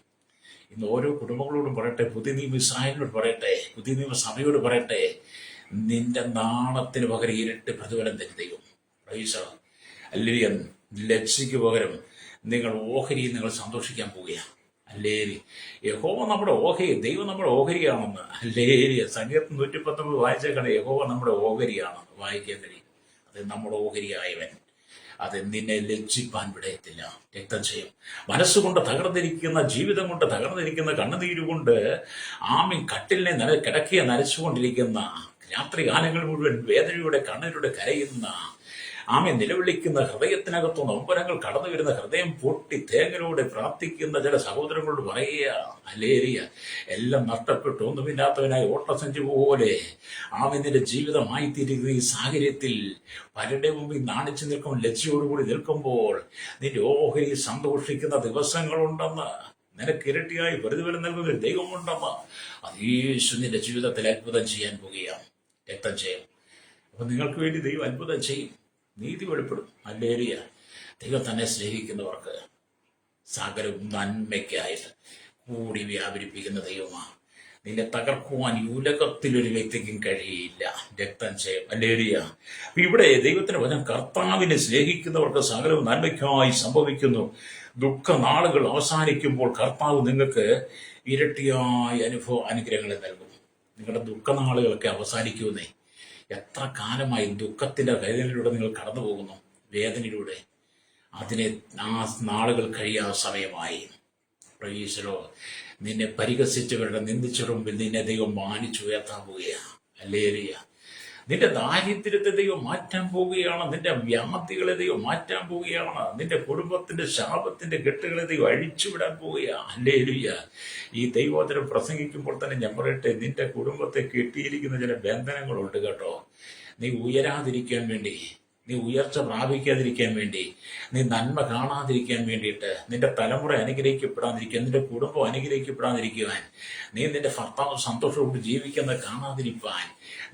ഇന്ന് ഓരോ കുടുംബങ്ങളോടും പറയട്ടെ, പുതിയ നിയമ ഇസ്രായേലിനോട് പറയട്ടെ, പുതിയ നിയമ സഭയോട് പറയട്ടെ, നിന്റെ നാണത്തിന് പകരം ഇരട്ടി പ്രതിഫലം തരും ദൈവം. Price hallelujah. ലജ്ജയ്ക്ക് പകരം നിങ്ങൾ സന്തോഷിക്കാൻ പോവുകയാണ്. ഹല്ലേലൂയ. യഹോവ നമ്മുടെ ഓഹരി, ദൈവം നമ്മുടെ ഓഹരിയാണെന്ന്. ഹല്ലേലൂയ. സങ്കീർത്തനം 119 വായിച്ചേക്കാണ്, യഹോവ നമ്മുടെ ഓഹരിയാണ്. വായിക്കാൻ കഴിയും. അത് നമ്മുടെ ഓഹരിയായവൻ, അത് നിന്നെ ലജ്ജിപ്പാൻ വിടയത്തില്ല, രക്തം ചെയ്യും. മനസ്സുകൊണ്ട് തകർന്നിരിക്കുന്ന, ജീവിതം കൊണ്ട് തകർന്നിരിക്കുന്ന, കണ്ണുനീരുകൊണ്ട് കട്ടിലിനെ കിടക്കിയ നരച്ചുകൊണ്ടിരിക്കുന്ന, രാത്രി കാലങ്ങൾ മുഴുവൻ വേദനയുടെ കണ്ണീരുടെ കരയുന്ന, നിലവിളിക്കുന്ന, ഹൃദയത്തിനകത്തു നൊമ്പരങ്ങൾ കടന്നു വരുന്ന, ഹൃദയം പൊട്ടി തേങ്ങലോടെ പ്രാർത്ഥിക്കുന്ന ചില സഹോദരങ്ങളോട് പറയുക, ഹല്ലേലൂയ. എല്ലാം നഷ്ടപ്പെട്ടു ഒന്നുമില്ലാത്തവനായി ഓട്ടസഞ്ചി പോലെ നിന്റെ ജീവിതമായി തീരുന്ന ഈ സാഹചര്യത്തിൽ പലരുടെ മുമ്പിൽ നാണിച്ചു നിൽക്കും, ലജ്ജയോടുകൂടി നിൽക്കുമ്പോൾ നിന്റെ ഓഹരി സന്തോഷിക്കുന്ന ദിവസങ്ങളുണ്ടെന്ന്, നിനക്ക് ഇരട്ടിയായി പ്രതിഫലം നൽകുന്ന ഒരു ദൈവമുണ്ടെന്ന്, അത് യേശു നിന്റെ ജീവിതത്തിൽ അത്ഭുതം ചെയ്യാൻ പോകുകയാണ്, രക്തം ചെയ്യും. അപ്പൊ നിങ്ങൾക്ക് വേണ്ടി ദൈവം അത്ഭുതം ചെയ്യും, നീതി വെളിപ്പെടും. ഹല്ലേലൂയ. ദൈവം തന്നെ സ്നേഹിക്കുന്നവർക്ക് സകലവും നന്മയ്ക്കായിട്ട് കൂടി വ്യാപരിപ്പിക്കുന്ന ദൈവമാണ്. നിന്നെ തകർക്കുവാൻ ഈ ഉലകത്തിലൊരു വ്യക്തിക്കും കഴിയില്ല, രക്തം ചെയ്യും. ഹല്ലേലൂയ. ഇവിടെ ദൈവത്തിന്റെ വചനം, കർത്താവിനെ സ്നേഹിക്കുന്നവർക്ക് സകലവും നന്മയ്ക്കായി സംഭവിക്കുന്നു. ദുഃഖനാളുകൾ അവസാനിക്കുമ്പോൾ കർത്താവ് നിങ്ങൾക്ക് ഇരട്ടിയായ അനുഗ്രഹങ്ങളെ നൽകും. നിങ്ങളുടെ ദുഃഖനാളുകളൊക്കെ അവസാനിക്കുമെന്നേ. എത്ര കാലമായി ദുഃഖത്തിന്റെ വേദനയിലൂടെ നിങ്ങൾ കടന്നു പോകുന്നു, വേദനയിലൂടെ. ആ നാളുകൾ കഴിയാൻ സമയമായി. പ്രൈസലോ. നിന്നെ പരിഹസിച്ചവരുടെ, നിന്ദിച്ചവരുടെ മുമ്പിൽ നിന്നെ ദൈവം മാനിച്ചുയർത്താൻ പോവുകയാണ്. ഹല്ലേലൂയ. നിന്റെ ദാരിദ്ര്യത്തെ ദൈവം മാറ്റാൻ പോവുകയാണ്, നിന്റെ വ്യാധികളെ ദൈവം മാറ്റാൻ പോവുകയാണ്, നിന്റെ കുടുംബത്തിന്റെ ശാപത്തിന്റെ കെട്ടുകളെ ദൈവം അഴിച്ചുവിടാൻ പോവുകയാണ്. ഹല്ലേലൂയ. ഈ ദൈവവചനം പ്രസംഗിക്കുമ്പോൾ തന്നെ ഞാൻ പറയട്ടെ, നിന്റെ കുടുംബത്തെ കെട്ടിയിരിക്കുന്ന ചില ബന്ധനങ്ങളുണ്ട് കേട്ടോ. നീ ഉയരാതിരിക്കാൻ വേണ്ടി, നീ ഉയർച്ച പ്രാപിക്കാതിരിക്കാൻ വേണ്ടി, നീ നന്മ കാണാതിരിക്കാൻ വേണ്ടിയിട്ട്, നിന്റെ തലമുറ അനുഗ്രഹിക്കപ്പെടാതിരിക്കാൻ, നിന്റെ കുടുംബം അനുഗ്രഹിക്കപ്പെടാതിരിക്കുവാൻ, നീ നിന്റെ ഭർത്താവ് സന്തോഷത്തോട് ജീവിക്കുന്നത് കാണാതിരിക്കാൻ,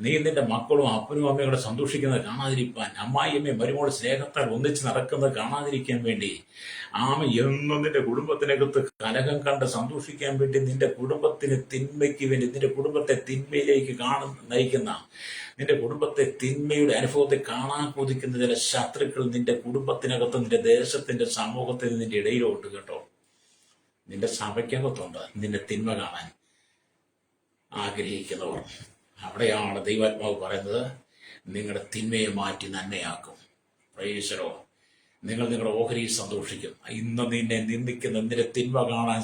നീ നിന്റെ മക്കളും അപ്പനും അമ്മയോടെ സന്തോഷിക്കുന്നത് കാണാതിരിക്കാൻ, അമ്മായിയമ്മയും മരുമോട് സ്നേഹത്താൽ ഒന്നിച്ച് നടക്കുന്നത് കാണാതിരിക്കാൻ വേണ്ടി, എന്നും നിന്റെ കുടുംബത്തിനകത്ത് കലഹം കണ്ട് സന്തോഷിക്കാൻ വേണ്ടി, നിന്റെ കുടുംബത്തിന് തിന്മയ്ക്ക് വേണ്ടി, നിന്റെ കുടുംബത്തെ തിന്മയിലേക്ക് നയിക്കുന്ന, നിന്റെ കുടുംബത്തെ തിന്മയുടെ അനുഭവത്തെ കാണാൻ കൊതിക്കുന്ന ചില ശത്രുക്കൾ നിന്റെ കുടുംബത്തിനകത്ത്, നിന്റെ ദേശത്തിന്റെ സമൂഹത്തിൽ, നിന്റെ ഇടയിലോട്ട് കേട്ടോ. നിന്റെ സഭയ്ക്കകത്തുണ്ട് നിന്റെ തിന്മ കാണാൻ ആഗ്രഹിക്കുന്നവർ. അവിടെയാണ് ദൈവാത്മാവ് പറയുന്നത്, നിങ്ങളുടെ തിന്മയെ മാറ്റി നന്മയാക്കും. പ്രൈസലോ. നിങ്ങൾ നിങ്ങളുടെ ഓഹരിയിൽ സന്തോഷിക്കും. ഇന്ന് നിന്നെ നിന്ദിക്കുന്ന, നിന്റെ തിന്മ കാണാൻ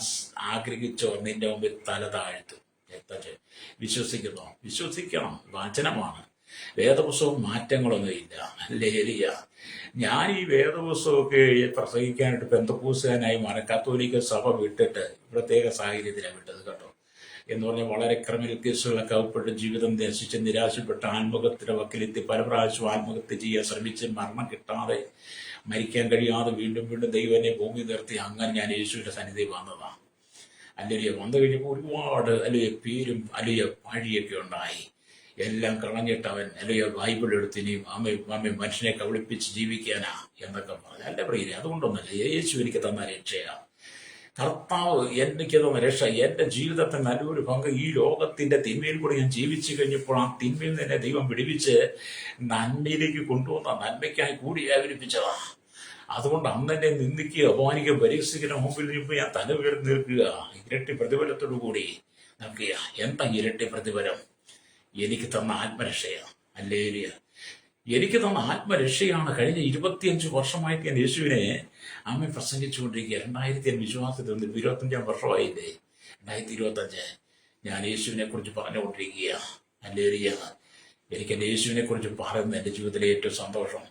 ആഗ്രഹിച്ചോ നിന്റെ മുമ്പിൽ തല താഴ്ത്തും. വിശ്വസിക്കുന്നു, വിശ്വസിക്കണം. വചനമാണ്. വേദപുസ്തകം മാറ്റങ്ങളൊന്നുമില്ല. ഹല്ലേലൂയ. ഞാൻ ഈ വേദപുസ്തകമൊക്കെ പ്രസംഗിക്കാനായിട്ട് പെന്തക്കോസ്തുകാരനായി കത്തോലിക്ക സഭ വിട്ടിട്ട് പ്രത്യേക സാഹചര്യത്തിലാണ് വിട്ടത് കേട്ടോ. എന്ന് പറഞ്ഞാൽ വളരെ ക്രിമിനൽ കേസുകളൊക്കെ അകപ്പെട്ട് ജീവിതം നശിച്ച് നിരാശപ്പെട്ട് ആത്മഹത്യയുടെ വക്കിലെത്തി പല പ്രാവശ്യം ആത്മഹത്യ ചെയ്യാൻ ശ്രമിച്ച് മരണം കിട്ടാതെ, മരിക്കാൻ കഴിയാതെ വീണ്ടും വീണ്ടും ദൈവം എന്നെ ഭൂമി നിർത്തി. അങ്ങനെ ഞാൻ യേശുവിന്റെ സന്നിധി വന്നതാണ്. അല്ലെങ്കിൽ വന്നു കഴിഞ്ഞപ്പോൾ ഒരുപാട് പേരും പഴിയൊക്കെ ഉണ്ടായി. എല്ലാം കളഞ്ഞിട്ട് അവൻ ബൈബിൾ എടുത്തിനെയും അമ്മ മനുഷ്യനെ കബളിപ്പിച്ച് ജീവിക്കാനാ എന്നൊക്കെ പറഞ്ഞു. അല്ല പ്രിയരെ, അതുകൊണ്ടൊന്നല്ല. യേശു എനിക്ക് തന്ന രക്ഷയാണ്. കർത്താവ് എനിക്ക് തന്ന രക്ഷ, എന്റെ ജീവിതത്തിൽ നല്ലൊരു പങ്ക് ഈ ലോകത്തിന്റെ തിന്മയിൽ കൂടെ ഞാൻ ജീവിച്ചു കഴിഞ്ഞപ്പോൾ ആ തിന്മയിൽ നിന്ന് എന്നെ ദൈവം വിടുവിച്ച് നന്മയിലേക്ക് കൊണ്ടുവന്ന നന്മയ്ക്കായി കൂടി വ്യാപരിപ്പിച്ചതാ. അതുകൊണ്ട് അന്ന് എന്നെ നിന്ദിക്കുക, അപമാനിക്കുക, പരിഹസിക്കുന്ന മുമ്പിൽ നിൽപ്പ് ഞാൻ തല ഉയർത്തി നിൽക്കുക, ഇരട്ടി പ്രതിഫലത്തോടു കൂടി നിൽക്കുക. എന്താ ഇരട്ടി പ്രതിഫലം? എനിക്ക് തന്ന ആത്മരക്ഷയാണ്. ഹല്ലേലൂയ. എനിക്ക് തന്ന ആത്മരക്ഷയാണ്. കഴിഞ്ഞ 25 വർഷമായിട്ട് ഞാൻ യേശുവിനെ അമ്മ പ്രസംഗിച്ചുകൊണ്ടിരിക്കുക. 2000 വിശ്വാസത്തിൽ 25 വർഷമായില്ലേ, 2025 ഞാൻ യേശുവിനെ കുറിച്ച് പറഞ്ഞുകൊണ്ടിരിക്കുക. ഹല്ലേലൂയ. എനിക്ക് എൻ്റെ യേശുവിനെ കുറിച്ച് പറയുന്നത് എൻ്റെ ജീവിതത്തിലെ ഏറ്റവും സന്തോഷം.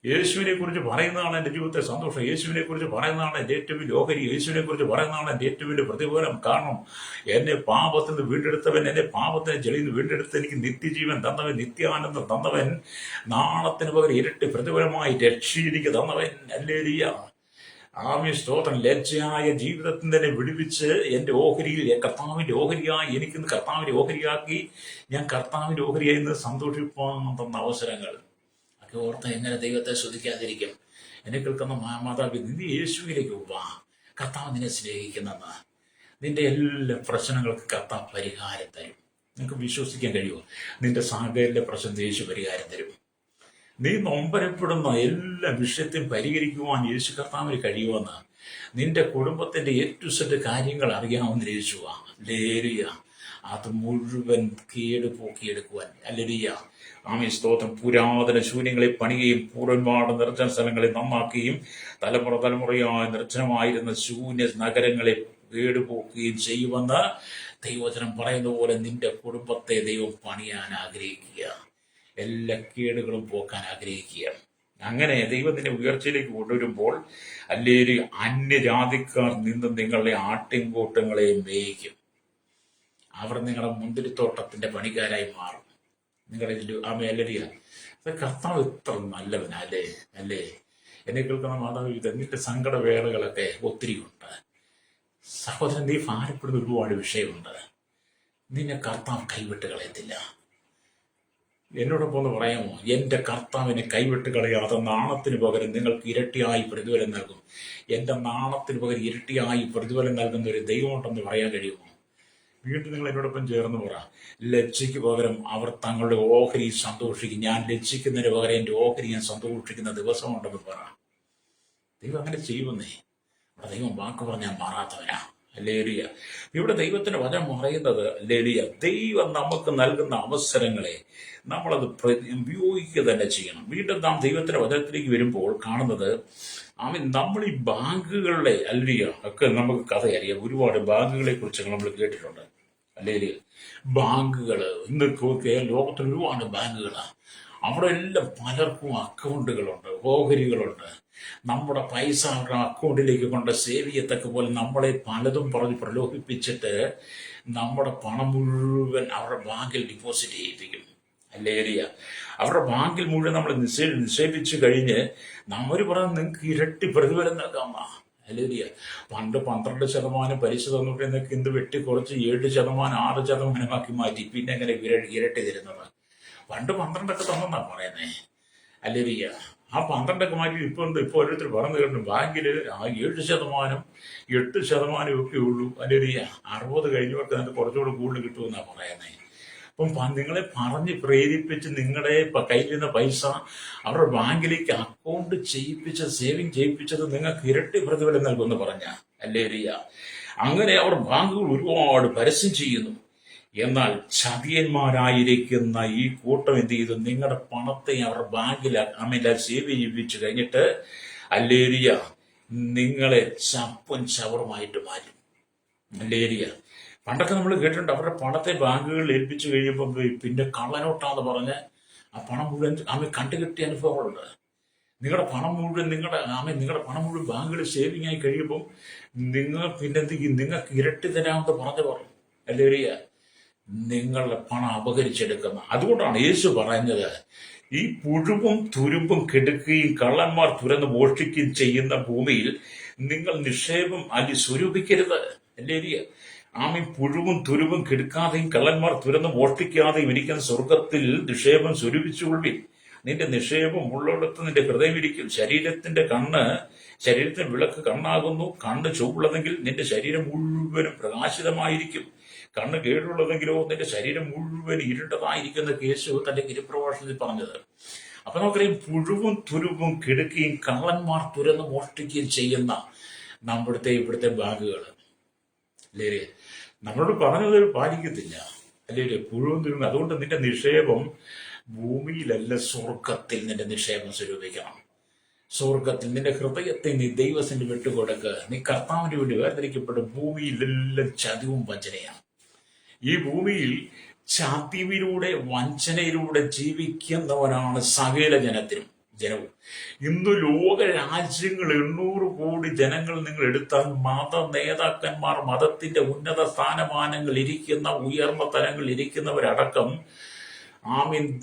യേശുവിനെ കുറിച്ച് പറയുന്നതാണ് എൻ്റെ ജീവിതത്തെ സന്തോഷം. യേശുവിനെ കുറിച്ച് പറയുന്നതാണ് എൻ്റെ ഏറ്റവും വലിയ ഓഹരി. യേശുവിനെ കുറിച്ച് പറയുന്നതാണ് എൻ്റെ ഏറ്റവും വലിയ പ്രതിഫലം. കാരണം എന്നെ പാപത്തിൽ നിന്ന് വീണ്ടെടുത്തവൻ, എന്നെ പാപത്തിന് ചെളിയിൽ നിന്ന് വീണ്ടെടുത്ത് എനിക്ക് നിത്യജീവൻ തന്നവൻ, നിത്യാനന്ദം തന്നവൻ, നാളത്തിന് പകരം ഇരട്ടി പ്രതിഫലമായി രക്ഷ എനിക്ക് തന്നവൻ. ഹല്ലേലൂയ. ആമേൻ, സ്തോത്രം. ലജ്ജയായ ജീവിതത്തിൽ തന്നെ വിടുവിച്ച് എൻ്റെ ഓഹരിയിൽ, കർത്താവിൻ്റെ ഓഹരിയായി എനിക്കിന്ന് കർത്താവിൻ്റെ ഓഹരിയാക്കി ഞാൻ കർത്താവിൻ്റെ ഓഹരിയായി നിന്ന് സന്തോഷിപ്പാൻ തന്ന അവസരങ്ങൾ ഒക്കെ ഓർത്ത് എങ്ങനെ ദൈവത്തെ സ്തുതിക്കാതിരിക്കും? എന്നെ കേൾക്കുന്ന മാതാവി, നിന്റെ യേശുവിലേക്ക് വാ. കർത്താവ് നിന്നെ സ്നേഹിക്കുന്നെന്ന്. നിന്റെ എല്ലാ പ്രശ്നങ്ങൾക്ക് കർത്താവ് പരിഹാരം തരും. നിനക്ക് വിശ്വസിക്കാൻ കഴിയുമോ? നിന്റെ സകല പ്രശ്നം യേശു പരിഹാരം തരും. നീ നൊമ്പരപ്പെടുന്ന എല്ലാ വിഷയത്തെയും പരിഹരിക്കുവാൻ യേശു കർത്താവിന് കഴിയുമെന്ന്. നിന്റെ കുടുംബത്തിന്റെ ഏറ്റവും കാര്യങ്ങൾ അറിയാവുന്ന യേശുവാ. ഹല്ലേലൂയ. അത് മുഴുവൻ കേടുപോക്കിയെടുക്കുവാൻ. ഹല്ലേലൂയ. ആമേൻ, സ്തോത്രം. പുരാതന ശൂന്യങ്ങളെ പണിയുകയും പൂർവന്മാരുടെ നിർജ്ജന സ്ഥലങ്ങളെ നന്നാക്കുകയും തലമുറ തലമുറയായി നിർജ്ജനമായിരുന്ന ശൂന്യ നഗരങ്ങളെ കേടുപോക്കുകയും ചെയ്യുമെന്ന് ദൈവവചനം പറയുന്ന പോലെ നിന്റെ കുടുംബത്തെ ദൈവം പണിയാൻ ആഗ്രഹിക്കുക. എല്ലാ കേടുകളും പോക്കാൻ ആഗ്രഹിക്കുക. അങ്ങനെ ദൈവം നിന്നെ ഉയർച്ചയിലേക്ക് കൊണ്ടുവരുമ്പോൾ അല്ലെങ്കിൽ അന്യജാതിക്കാർ നിന്ന് നിങ്ങളുടെ ആട്ടിൻകൂട്ടങ്ങളെ മേയിക്കും. അവർ നിങ്ങളുടെ മുന്തിരിത്തോട്ടത്തിന്റെ പണിക്കാരായി മാറും. നിങ്ങളുടെ അമേലരിയ. കർത്താവ് ഇത്ര നല്ലവനല്ലേ? അല്ലേ? എന്നെ കേൾക്കുന്ന മാതാവ്, നിന്റെ സങ്കടവേളകളൊക്കെ ഒത്തിരി ഉണ്ട്. സഹോദരൻ, നീ ഭാരപ്പെടുന്ന ഒരുപാട് വിഷയമുണ്ട്. നിന്നെ കർത്താവ് കൈവിട്ട് കളയത്തില്ല. എന്നോടൊപ്പം ഒന്ന് പറയാമോ? എൻ്റെ കർത്താവിനെ കൈവിട്ട് കളയാതെ നാണത്തിന് പകരം നിങ്ങൾക്ക് ഇരട്ടിയായി പ്രതിഫലം നൽകും. എൻ്റെ നാണത്തിന് പകരം ഇരട്ടിയായി പ്രതിഫലം നൽകുന്ന ഒരു ദൈവമുണ്ടെന്ന് പറയാൻ കഴിയുമോ? വീണ്ടും നിങ്ങൾ എന്നോടൊപ്പം ചേർന്ന് പറ, ലജ്ജയ്ക്ക് പകരം അവർ തങ്ങളുടെ ഓഹരി സന്തോഷിക്കും. ഞാൻ ലജ്ജിക്കുന്നതിന് പകരം എൻ്റെ ഓഹരി ഞാൻ സന്തോഷിക്കുന്ന ദിവസമുണ്ടെന്ന് പറ. ദൈവം അങ്ങനെ ചെയ്യുമെന്നേ. അവിടെ ദൈവം വാക്ക് പറഞ്ഞാൽ മാറാത്തവനാ. ഹല്ലേലൂയ. ഇവിടെ ദൈവത്തിന്റെ വചനം പറയുന്നത്, ഹല്ലേലൂയ, ദൈവം നമുക്ക് നൽകുന്ന അവസരങ്ങളെ നമ്മളത് ഉപയോഗിക്കുക തന്നെ ചെയ്യണം. വീണ്ടും നാം ദൈവത്തിന്റെ വചനത്തിലേക്ക് വരുമ്പോൾ കാണുന്നത്, നമ്മൾ ഈ ബാങ്കുകളുടെ, ഹല്ലേലൂയ, ഒക്കെ നമുക്ക് കഥയറിയാം. ഒരുപാട് ബാങ്കുകളെ കുറിച്ച് നമ്മൾ കേട്ടിട്ടുണ്ട്. അല്ലെങ്കിൽ ബാങ്കുകൾ ഇന്ന് ലോകത്തിൽ ഒരുപാട് ബാങ്കുകളാണ്. അവിടെ എല്ലാം പലർക്കും അക്കൗണ്ടുകളുണ്ട്, ഓഹരികളുണ്ട്. നമ്മുടെ പൈസ അവരുടെ അക്കൗണ്ടിലേക്ക് കൊണ്ട് സേവ് ചെയ്യത്തക്ക പോലെ നമ്മളെ പലതും പറഞ്ഞ് പ്രലോഭിപ്പിച്ചിട്ട് നമ്മുടെ പണം മുഴുവൻ അവരുടെ ബാങ്കിൽ ഡിപ്പോസിറ്റ് ചെയ്യിപ്പിക്കും. ഹല്ലേലൂയ. അവരുടെ ബാങ്കിൽ മുഴുവൻ നമ്മൾ നിക്ഷേപിച്ചു കഴിഞ്ഞ് നമ്മൾ പറഞ്ഞ് നിങ്ങൾക്ക് ഇരട്ടി പ്രതിഫലം നൽകാമ. ഹല്ലേലൂയ. പണ്ട് 12% പലിശ തന്നിട്ട് നിങ്ങൾക്ക് ഇന്ന് വെട്ടിക്കുറച്ച് 7%, 6% മാറ്റി. പിന്നെ എങ്ങനെ ഇരട്ടി തരുന്നത്? പണ്ട് 12 തന്നെന്നാ പറയുന്നേ. ഹല്ലേലൂയ. ആ 12 മാറ്റി ഇപ്പൊ ഓരോരുത്തർ പറഞ്ഞു കേട്ടു ബാങ്കിൽ 7%, 8% ഒക്കെ ഉള്ളൂ. ഹല്ലേലൂയ. 60 കഴിഞ്ഞവർക്ക് അതിന് കുറച്ചുകൂടെ കൂടുതൽ കിട്ടുമെന്നാ പറയുന്നേ. അപ്പം നിങ്ങളെ പറഞ്ഞ് പ്രേരിപ്പിച്ച് നിങ്ങളുടെ കയ്യിലിരുന്ന പൈസ അവരുടെ ബാങ്കിലേക്ക് അക്കൗണ്ട് ചെയ്യിപ്പിച്ച് സേവിങ് ചെയ്യിപ്പിച്ചത് നിങ്ങൾക്ക് ഇരട്ടി പ്രതിഫലം നൽകുമെന്ന് പറഞ്ഞ. ഹല്ലേലൂയ. അങ്ങനെ അവർ ബാങ്കുകൾ ഒരുപാട് പരസ്യം ചെയ്യുന്നു. എന്നാൽ ചതിയന്മാരായിരിക്കുന്ന ഈ കൂട്ടം എന്ത് ചെയ്തു? നിങ്ങളുടെ പണത്തെ അവരുടെ ബാങ്കിൽ സേവ് ചെയ്യിപ്പിച്ചു കഴിഞ്ഞിട്ട്, ഹല്ലേലൂയ, നിങ്ങളെ ചപ്പും ചവറുമായിട്ട് മാറ്റും. ഹല്ലേലൂയ. പണ്ടൊക്കെ നമ്മൾ കേട്ടിട്ടുണ്ട്, അവരുടെ പണത്തെ ബാങ്കുകളിൽ ഏൽപ്പിച്ചു കഴിയുമ്പോൾ പിന്നെ കള്ളനോട്ടാന്ന് പറഞ്ഞ് ആ പണം മുഴുവൻ കണ്ടുകിട്ടിയ അനുഭവങ്ങളുണ്ട്. നിങ്ങളുടെ പണം മുഴുവൻ ബാങ്കുകളിൽ സേവിങ് ആയി കഴിയുമ്പോൾ നിങ്ങൾ പിന്നെന്തെങ്കിലും നിങ്ങൾക്ക് ഇരട്ടി തരാമെന്ന് പറഞ്ഞവർ, ഹല്ലേലൂയ, നിങ്ങളുടെ പണം അപഹരിച്ചെടുക്കുന്ന. അതുകൊണ്ടാണ് യേശു പറഞ്ഞത്, ഈ പുഴുവും തുരുമ്പും കെടുക്കുകയും കള്ളന്മാർ തുരന്ന് മോഷ്ടിക്കുകയും ചെയ്യുന്ന ഭൂമിയിൽ നിങ്ങൾ നിക്ഷേപം സ്വരൂപിക്കരുത്. ഹല്ലേലൂയ. പുഴുവും തുരുവും കെടുക്കാതെയും കള്ളന്മാർ തുരന്ന് മോഷ്ടിക്കാതെയും ഇരിക്കുന്ന സ്വർഗത്തിൽ നിക്ഷേപം സ്വരൂപിച്ചുകൊള്ളി. നിന്റെ നിക്ഷേപം ഉള്ളിടത്ത് നിന്റെ ഹൃദയം ഇരിക്കും. ശരീരത്തിന് വിളക്ക് കണ്ണാകുന്നു. കണ്ണ് ചുവപ്പുള്ളതെങ്കിൽ നിന്റെ ശരീരം മുഴുവനും പ്രകാശിതമായിരിക്കും. കണ്ണ് കേടുള്ളതെങ്കിലോ നിന്റെ ശരീരം മുഴുവൻ ഇരുണ്ടതായിരിക്കുന്ന കേശു തന്റെ ഗിരിപ്രഭാഷണത്തിൽ പറഞ്ഞത്. അപ്പൊ നമുക്കറിയാം, പുഴുവും തുരുവും കിടക്കുകയും കള്ളന്മാർ തുരന്ന് മോഷ്ടിക്കുകയും ചെയ്യുന്ന ഇവിടുത്തെ ബാഗുകൾ അല്ലേ, നമ്മളോട് പറഞ്ഞത് പാലിക്കത്തില്ല അല്ലേ, പുഴുവും തുരുവും. അതുകൊണ്ട് നിന്റെ നിക്ഷേപം ഭൂമിയിലല്ല, സ്വർഗത്തിൽ നിന്റെ നിക്ഷേപം സ്വരൂപിക്കണം. സ്വർഗത്തിൽ നിന്റെ ഹൃദയത്തെ നീ ദൈവത്തിന് വിട്ടുകൊടുക്കുക. നീ കർത്താവിന് വേണ്ടി വേർതിരിക്കപ്പെടും. ഭൂമിയിലെല്ലാം ചതിവും വഞ്ചനയാണ്. ഈ ഭൂമിയിൽ ചതിവിലൂടെ വഞ്ചനയിലൂടെ ജീവിക്കുന്നവനാണ് സകല ജനവും. ഇന്ന് ലോക രാജ്യങ്ങൾ 800 കോടി ജനങ്ങൾ നിങ്ങൾ എടുത്താൽ മത നേതാക്കന്മാർ, മതത്തിന്റെ ഉന്നത സ്ഥാനമാനങ്ങൾ ഇരിക്കുന്ന, ഉയർന്ന തലങ്ങളിൽ ഇരിക്കുന്നവരടക്കം,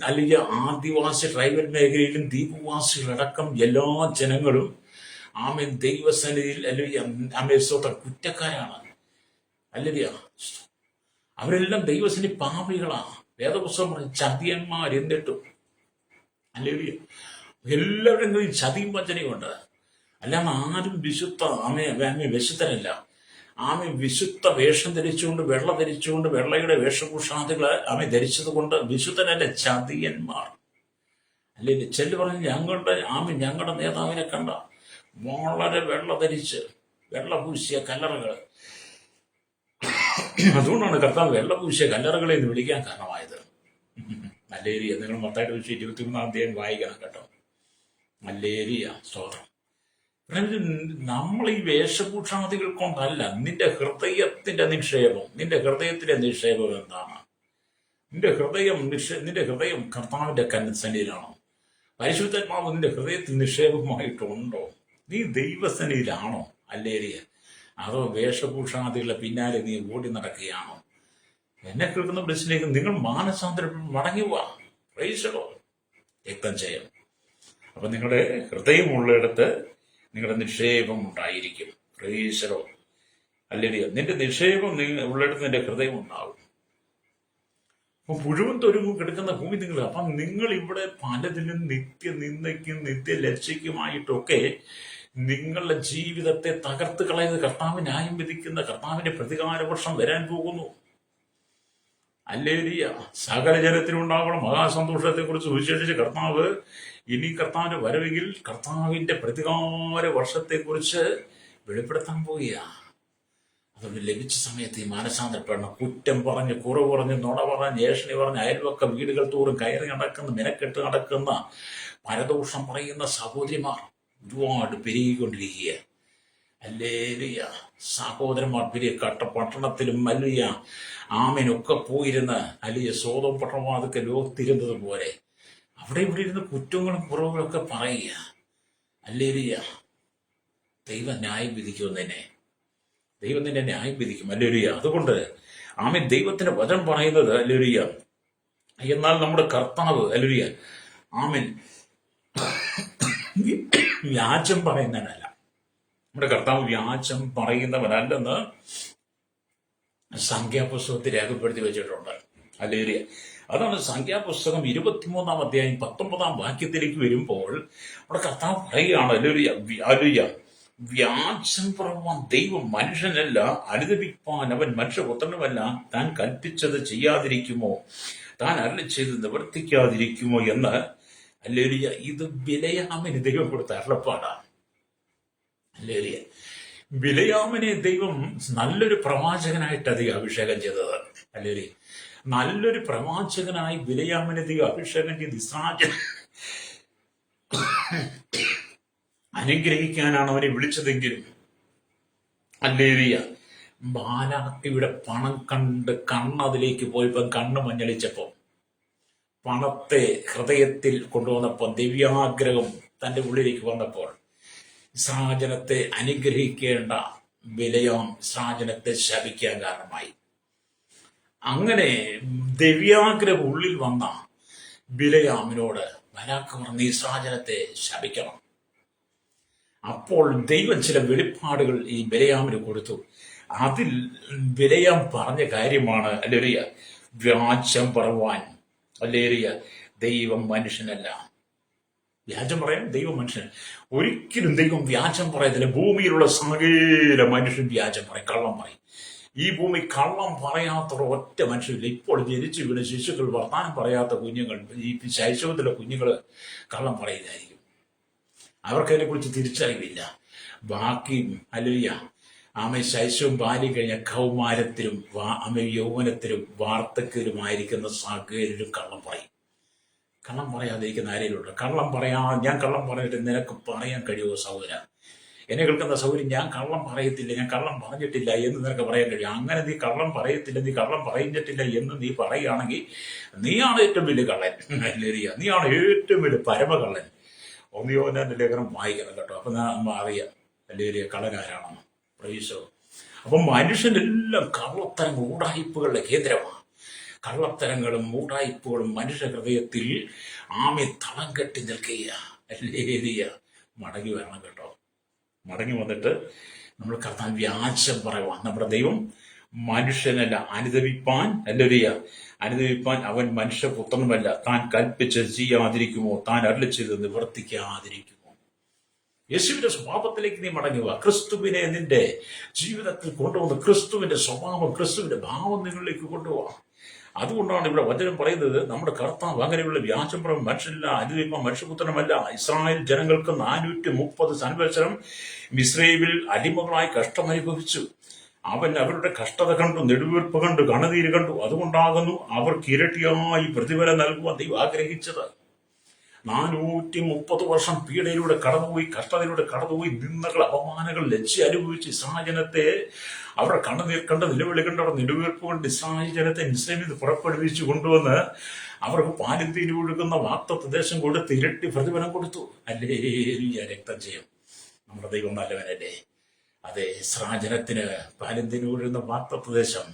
അല്ലെങ്കിൽ ആദിവാസി ട്രൈബൽ മേഖലയിലും ദ്വീപവാസികളടക്കം എല്ലാ ജനങ്ങളും ദൈവസന്നിധിയിൽ അല്ലെങ്കിൽ കുറ്റക്കാരാണ് അല്ലെങ്കിൽ അവരെല്ലാം ദൈവസന്നിധി പാപികളാണ്. വേദപുസ്തകം പറഞ്ഞ ചതിയന്മാർ എന്നിട്ടും അല്ലെങ്കിൽ എല്ലാവരും ചതിയും വഞ്ചനയും ഉണ്ട്. അല്ലാതെ ആരും വിശുദ്ധരല്ല. വിശുദ്ധ വേഷം ധരിച്ചുകൊണ്ട്, വെള്ളയുടെ വേഷഭൂഷാദികള് ധരിച്ചത് കൊണ്ട് വിശുദ്ധനല്ല, ചതിയന്മാർ അല്ലേ. ചെല്ലു പറഞ്ഞ് ഞങ്ങളുടെ നേതാവിനെ കണ്ട വളരെ വെള്ള പൂശിയ കല്ലറകൾ. അതുകൊണ്ടാണ് കർത്താവ് വെള്ളപൂശിയ കല്ലറകളെ എന്ന് വിളിക്കാൻ കാരണമായത്. മല്ലേരിയ, നിങ്ങൾ മത്തായി 23 വായിക്കണം കേട്ടോ. മല്ലേരിയ സ്തോത്രം. നമ്മൾ ഈ വേഷഭൂഷാദികൾ കൊണ്ടല്ല, നിന്റെ ഹൃദയത്തിന്റെ നിക്ഷേപം എന്താണ്? നിന്റെ ഹൃദയം കർത്താവിന്റെ സന്നിധിയിലാണോ? പരിശുദ്ധാത്മാവ് നിന്റെ ഹൃദയത്തിൽ നിക്ഷേപമായിട്ടുണ്ടോ? നീ ദൈവസന്നിധിയിലാണോ അല്ലേരിയ? അതോ വേഷഭൂഷാദികളുടെ പിന്നാലെ നീ ഓടി നടക്കുകയാണോ? എന്നെ കേൾക്കുന്ന ബ്ലസ്സിലേക്ക് നിങ്ങൾ മാനസാന്തരം മടങ്ങി പോവാ. രക്തം ചെയ്യും. അപ്പൊ നിങ്ങളുടെ ഹൃദയമുള്ളിടത്ത് നിങ്ങളുടെ നിക്ഷേപം ഉണ്ടായിരിക്കും. പ്രൈസലോ അല്ലേരിയ. നിന്റെ നിക്ഷേപം ഉള്ളിടത്ത് നിന്റെ ഹൃദയം ഉണ്ടാവും. അപ്പൊ പുഴുവും തൊരുവും കിടക്കുന്ന ഭൂമി അപ്പം നിങ്ങൾ ഇവിടെ പലതിലും നിത്യനിന്ദയ്ക്കും നിത്യലക്ഷ്യക്കുമായിട്ടൊക്കെ നിങ്ങളുടെ ജീവിതത്തെ തകർത്ത് കളയുന്നത് കർത്താവ് ന്യായം വിധിക്കുന്ന കർത്താവിന്റെ പ്രതികാരവർഷം വരാൻ പോകുന്നു. അല്ലേലിയ. സകല ജനത്തിനുണ്ടാവണം മഹാസന്തോഷത്തെ കുറിച്ച് വിശേഷിച്ച് കർത്താവ് കർത്താവിന്റെ വരവെങ്കിൽ കർത്താവിന്റെ പ്രതികാര വർഷത്തെ കുറിച്ച് വെളിപ്പെടുത്താൻ പോവുകയാണ്. അതുകൊണ്ട് ലഭിച്ച സമയത്ത് ഈ മാനസാന്തരപ്പെടണം. കുറ്റം പറഞ്ഞ്, കുറവ് പറഞ്ഞ്, നുണ പറഞ്ഞ്, ഏഷണി പറഞ്ഞ്, അയൽവക്ക വീടുകൾ തോറും കയറി നടക്കുന്ന, മിനക്കെട്ട് നടക്കുന്ന, പരദോഷം പറയുന്ന സഹോദരിമാർ ഒരുപാട് പെരുകിക്കൊണ്ടിരിക്കുക. അല്ലേലിയ. സഹോദരന്മാർ പട്ടണത്തിലും അല്ലിയ ആമേനൊക്കെ പോയിരുന്ന് അല്ലിയ സ്വതം പട്ടണവാതൊക്കെ ലോകത്തിരുന്നത് പോലെ അവിടെ ഇവിടെ ഇരുന്ന് കുറ്റങ്ങളും കുറവുകളൊക്കെ പറയുക. അല്ലേലിയ. ദൈവം ന്യായം വിധിക്കുമെന്നെ. ദൈവം നിന്നെ ന്യായം വിധിക്കും. അല്ലേലിയ. അതുകൊണ്ട് ദൈവത്തിന്റെ വചനം പറയുന്നത് അല്ലേലിയ, എന്നാൽ നമ്മുടെ കർത്താവ് അല്ലേലിയ വ്യാജം പറയുന്നവനല്ല. നമ്മുടെ കർത്താവ് വ്യാജം പറയുന്നവനല്ലെന്ന് സംഖ്യാപുസ്തകത്തിൽ രേഖപ്പെടുത്തി വെച്ചിട്ടുണ്ട്. ഹല്ലേലൂയ. അതാണ് സംഖ്യാപുസ്തകം 23-ാം അധ്യായം 19-ാം വാക്യത്തിലേക്ക് വരുമ്പോൾ നമ്മുടെ കർത്താവ് പറയുകയാണ്, ഹല്ലേലൂയ, വ്യാജം പറയുവാൻ ദൈവം മനുഷ്യനല്ല, അനുദപിപ്പാൻ അവൻ മനുഷ്യപുത്രനുമല്ല. താൻ കൽപ്പിച്ചത് ചെയ്യാതിരിക്കുമോ, താൻ അരുളി ചെയ്ത് നിവർത്തിക്കാതിരിക്കുമോ എന്ന്. ഹല്ലേലൂയ. ഇത് ബിലയാമിന് ദൈവം കൊടുത്ത അരുളപ്പാടാണ്. ഹല്ലേലൂയ. ബിലയാമിനെ ദൈവം നല്ലൊരു പ്രവാചകനായിട്ട് അധികം അഭിഷേകം ചെയ്തത്. ഹല്ലേലൂയ. നല്ലൊരു പ്രവാചകനായി ബിലയാമിനെ ദൈവം അഭിഷേകം ചെയ്ത് ഇസ്രായേൽ അനുഗ്രഹിക്കാനാണ് അവനെ വിളിച്ചതെങ്കിലും ഹല്ലേലൂയ, ബാലാക്കിയുടെ പണം കണ്ട് കണ്ണതിലേക്ക് പോയപ്പോൾ കണ്ണ് മഞ്ഞളിച്ചപ്പോൾ, പണത്തെ ഹൃദയത്തിൽ കൊണ്ടുവന്നപ്പോൾ, ദിവ്യാഗ്രഹം തന്റെ ഉള്ളിലേക്ക് വന്നപ്പോൾ, ഇസ്രായേലത്തെ അനുഗ്രഹിക്കേണ്ട ബിലയാം ഇസ്രായേലത്തെ ശപിക്കാൻ കാരണമായി. അങ്ങനെ ദിവ്യാഗ്രഹം ഉള്ളിൽ വന്ന ബിലയാമിനോട് ബാലാക്ക് പറഞ്ഞ് ഇസ്രായേലത്തെ ശപിക്കണം. അപ്പോൾ ദൈവം ചില വെളിപ്പാടുകൾ ഈ ബിലയാമിന് കൊടുത്തു. അതിൽ ബിലയാം പറഞ്ഞ കാര്യമാണ് ഹല്ലേലൂയ, വ്യാജം പറവാൻ. ഹല്ലേലൂയ. ദൈവം മനുഷ്യനല്ല. വ്യാജം പറയാൻ ദൈവം മനുഷ്യൻ ഒരിക്കലും ദൈവം വ്യാജം പറയത്തില്ല. ഭൂമിയിലുള്ള സകല മനുഷ്യൻ വ്യാജം പറയും, കള്ളം പറയും. ഈ ഭൂമി കള്ളം പറയാത്ത ഒറ്റ മനുഷ്യരില്ല. ഇപ്പോൾ ജനിച്ചു വീണ ശിശുക്കൾ, വർത്താനം പറയാത്ത കുഞ്ഞുങ്ങൾ, ഈ ശൈശവത്തിലെ കുഞ്ഞുങ്ങൾ കള്ളം പറയില്ലായിരിക്കും. അവർക്കതിനെ കുറിച്ച് തിരിച്ചറിവില്ല. ബാക്കി അല്ലിയ ശൈശവും ബാല്യം കഴിഞ്ഞ കൗമാരത്തിലും യൗവനത്തിലും വാർദ്ധക്യത്തിലുമായിരിക്കുന്ന സകലരും കള്ളം പറയും. കള്ളം പറയാതിരിക്കുന്ന ആരെങ്കിലും കള്ളം ഞാൻ കള്ളം പറഞ്ഞിട്ട് നിനക്ക് പറയാൻ കഴിയുമോ സഹോദര? എന്നെ കേൾക്കുന്ന സൗകര്യം, ഞാൻ കള്ളം പറയത്തില്ല, ഞാൻ കള്ളം പറഞ്ഞിട്ടില്ല എന്ന് നിനക്ക് പറയാൻ കഴിയും? അങ്ങനെ നീ കള്ളം പറയത്തില്ല, നീ കള്ളം പറഞ്ഞിട്ടില്ല എന്ന് നീ പറയുകയാണെങ്കിൽ നീയാണ് ഏറ്റവും വലിയ കള്ളൻ. അല്ലേറിയ, നീയാണ് ഏറ്റവും വലിയ പരമകള്ളൻ. ഒന്നിയോന്റെ ലേഖനം വായിക്കണം കേട്ടോ, അപ്പൊ നമ്മൾ അറിയാം അല്ലേറിയ കള്ളൻ ആരാണെന്ന്. പ്രൈസോ. അപ്പൊ മനുഷ്യനെല്ലാം കള്ളത്തരം ഊടായ്പകളുടെ കേന്ദ്രമാണ്. കള്ളത്തരങ്ങളും മൂടായ്പകളും മനുഷ്യ ഹൃദയത്തിൽ തളം കെട്ടി നിൽക്കുക. അല്ലേറിയ, മടങ്ങി വരണം കേട്ടോ. മടങ്ങി വന്നിട്ട് നമ്മൾ കർത്താൻ വ്യാജം പറയുവാൻ. നമ്മുടെ ദൈവം മനുഷ്യനല്ല, അനുദപിപ്പാൻ അവൻ മനുഷ്യപുത്രനുമല്ല. താൻ കൽപ്പിച്ച് ചെയ്യാതിരിക്കുമോ? താൻ അരുളിച്ചത് നിവർത്തിക്കാതിരിക്കുമോ? യേശുവിന്റെ സ്വഭാവത്തിലേക്ക് നീ മടങ്ങുക. ക്രിസ്തുവിനെ നിന്റെ ജീവിതത്തിൽ കൊണ്ടുവന്ന് ക്രിസ്തുവിന്റെ സ്വഭാവം, ക്രിസ്തുവിന്റെ ഭാവം നിങ്ങളിലേക്ക് കൊണ്ടുപോവാ. അതുകൊണ്ടാണ് ഇവിടെ വചനം പറയുന്നത്, നമ്മുടെ കർത്താവ് അങ്ങനെയുള്ള വ്യാജം പറയും മനുഷ്യനില്ല, അനുദപിപ്പാൻ മനുഷ്യപുത്രനുമല്ല. ഇസ്രായേൽ ജനങ്ങൾക്ക് 430 സംവത്സരം മിസ്രയീമിൽ അടിമകളായി കഷ്ടമനുഭവിച്ചു. അവൻ അവരുടെ കഷ്ടത കണ്ടു, നെടുവീർപ്പ് കണ്ടു, കണ്ണുനീര് കണ്ടു. അതുകൊണ്ടാകുന്നു അവർക്ക് ഇരട്ടിയായി പ്രതിഫലം നൽകുവാൻ ദൈവം ആഗ്രഹിച്ചത്. 430 വർഷം പീഡയിലൂടെ കടന്നുപോയി, കഷ്ടതയിലൂടെ കടന്നുപോയി, നിന്ദകൾ, അപമാനങ്ങൾ, ലജ്ജ അനുഭവിച്ച് ഇസ്രായേൽ ജനത്തെ അവരുടെ കണ്ണുനീർ കണ്ട്, നിലവിളി കണ്ട്, അവർ നെടുവീർപ്പ് കൊണ്ട് ഇസ്രായേൽ ജനത്തെ മിസ്രയീമിൽ നിന്ന് പുറപ്പെടുവിച്ചു കൊണ്ടുവന്ന് അവർക്ക് പാലും തീനി ഒഴുകുന്ന വാഗ്ദത്ത ദേശം കൊടുത്ത് ഇരട്ടി പ്രതിഫലം കൊടുത്തു. ഹല്ലേലൂയ, രക്തം ചെയ്യും. നമ്മുടെ ദൈവം നല്ലവനല്ലേ? അതെ, ഇസ്രായേൽ ജനത്തിന് പാലും തീനി ഒഴുകുന്ന വാഗ്ദത്ത ദേശം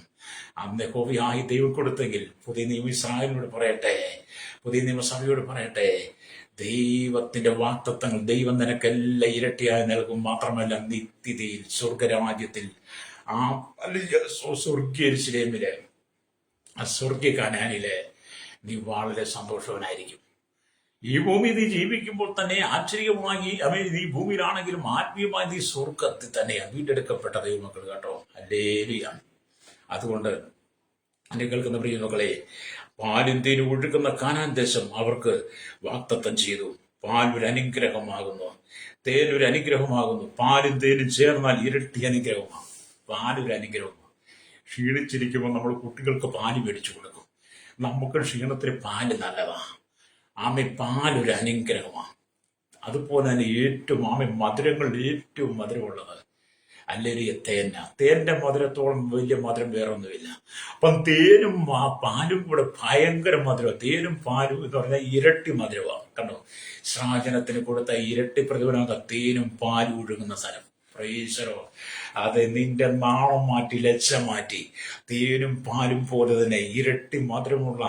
അന്ന് യഹോവയായി ദൈവം കൊടുത്തെങ്കിൽ പുതിയ നിയമ ഇസ്രായേലിനോട് പറയട്ടെ, പുതിയ നിയമസഭയോട് പറയട്ടെ, ദൈവത്തിന്റെ വാഗ്ദത്തങ്ങൾ ദൈവം നിനക്കെല്ലാം ഇരട്ടിയായി നൽകും. മാത്രമല്ല, നിത്യതയിൽ സ്വർഗരാജ്യത്തിൽ സ്വർഗീയ യെരൂശലേമിലെ സ്വർഗീയ കനാനിലെ നീ വളരെ സന്തോഷവനായിരിക്കും. ഈ ഭൂമി നീ ജീവിക്കുമ്പോൾ തന്നെ ആശ്ചര്യമായി ഈ ഭൂമിയിലാണെങ്കിലും ആത്മീയമായി നീ സ്വർഗത്തിൽ തന്നെയാണ് വീണ്ടെടുക്കപ്പെട്ട ദൈവമക്കൾ കേട്ടോ. ഹല്ലേലൂയ. അതുകൊണ്ട് എന്നെ കേൾക്കുന്ന പ്രിയമക്കളെ, പാലും തേനും ഒഴുകുന്ന കാനാൻ ദേശം അവർക്ക് വാഗ്ദത്തം ചെയ്തു. പാൽ ഒരു അനുഗ്രഹമാകുന്നു, തേനൊരു അനുഗ്രഹമാകുന്നു. പാലും തേനും ചേർന്നാൽ ഇരട്ടി അനുഗ്രഹമാണ്. പാലൊരു അനുഗ്രഹമാണ്. ക്ഷീണിച്ചിരിക്കുമ്പോൾ നമ്മൾ കുട്ടികൾക്ക് പാല് മേടിച്ചു കൊടുക്കും. നമുക്ക് ക്ഷീണത്തിന് പാല് നല്ലതാണ്. പാലൊരു അനുഗ്രഹമാണ്. അതുപോലെ തന്നെ ഏറ്റവും മധുരങ്ങൾ ഏറ്റവും മധുരമുള്ളത് അല്ലെങ്കിൽ തേന്റെ മധുരത്തോളം വലിയ മധുരം വേറൊന്നുമില്ല. അപ്പം തേനും പാലും കൂടെ ഭയങ്കര മധുരം. തേനും പാലും എന്ന് പറഞ്ഞാൽ ഇരട്ടി മധുരമാണ്. കണ്ടോ, ശ്രാജനത്തിന് കൊടുത്ത ഇരട്ടി പ്രതിഫലം തേനും പാലും ഒഴുകുന്ന സ്ഥലം. പ്രൈസറോ. അത് നിന്റെ നാളം മാറ്റി, ലജ്ജ മാറ്റി, തേനും പാലും പോലെ തന്നെ ഇരട്ടി മധുരമുള്ള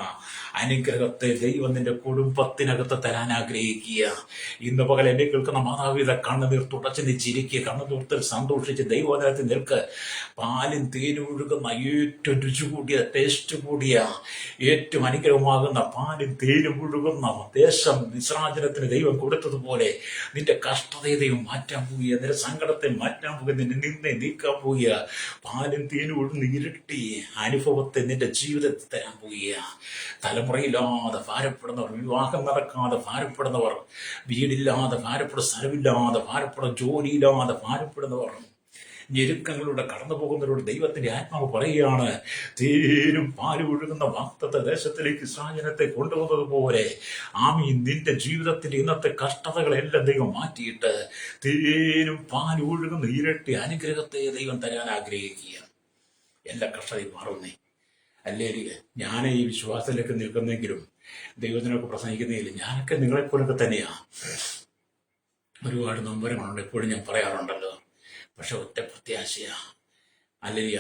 അനുഗ്രഹത്തെ ദൈവം നിന്റെ കുടുംബത്തിനകത്ത് തരാൻ ആഗ്രഹിക്കുക. ഇന്ന് പകൽ എന്നെ കേൾക്കുന്ന മാതാപിതാ, കണ്ണുനീർ തുടച്ച് നീ ചിരിക്കുക, കണ്ണുനീർത്തിൽ സന്തോഷിച്ച് ദൈവവചനത്തിൽ നിൽക്ക്. പാലും തേനും ഒഴുകുന്ന ഏറ്റവും രുചി കൂടിയ, ടേസ്റ്റ് കൂടിയ, ഏറ്റവും അനുഗ്രഹമാകുന്ന പാലും തേനും ഒഴുകുന്ന ദേശം ഇസ്രായേലിന് ദൈവം കൊടുത്തതുപോലെ നിന്റെ കഷ്ടതയെ ദൈവം മാറ്റാൻ പോവുക, നിന്റെ സങ്കടത്തെ മാറ്റാൻ പോവുക, നിന്നെ നിന്നെ നീക്കാൻ പോവുക. പാലും തേനും ഒഴുകുന്ന ഇരട്ടി അനുഭവത്തെ നിന്റെ ജീവിതത്തിൽ തരാൻ പോവുക. തലമുറയില്ലാതെ ഭാരപ്പെടുന്നവർ, വിവാഹം നടക്കാതെ ഭാരപ്പെടുന്നവർ, വീടില്ലാതെ ഭാരപ്പെടുന്ന, സ്ഥലമില്ലാതെ ഭാരപ്പെടുന്ന, ജോലിയില്ലാതെ ഭാരപ്പെടുന്നവർ, ഞെരുക്കങ്ങളിലൂടെ കടന്നു പോകുന്നവരോട് ദൈവത്തിന്റെ ആത്മാവ് പറയുകയാണ്, തേനും പാലും ഒഴുകുന്ന വാഗ്ദത്ത ദേശത്തിലേക്ക് ഇസ്രായേലിനെ കൊണ്ടുവന്നതുപോലെ നിന്റെ ജീവിതത്തിന്റെ ഇന്നത്തെ കഷ്ടതകളെല്ലാം ദൈവം മാറ്റിയിട്ട് തേനും പാലും ഒഴുകുന്ന ഇരട്ടി അനുഗ്രഹത്തെ ദൈവം തരാൻ ആഗ്രഹിക്കുക. എല്ലാ കഷ്ടതയും മാറുന്നേ. അല്ലെങ്കിൽ ഞാൻ ഈ വിശ്വാസത്തിലേക്ക് നിൽക്കുന്നെങ്കിലും ദൈവത്തിനൊക്കെ പ്രസംഗിക്കുന്നില്ല. ഞാനൊക്കെ നിങ്ങളെപ്പോലൊക്കെ തന്നെയാ. ഒരുപാട് നൊമ്പരങ്ങളുണ്ട്, എപ്പോഴും ഞാൻ പറയാറുണ്ടല്ലോ. പക്ഷെ ഒറ്റ പ്രത്യാശയാ. അല്ലെങ്കിൽ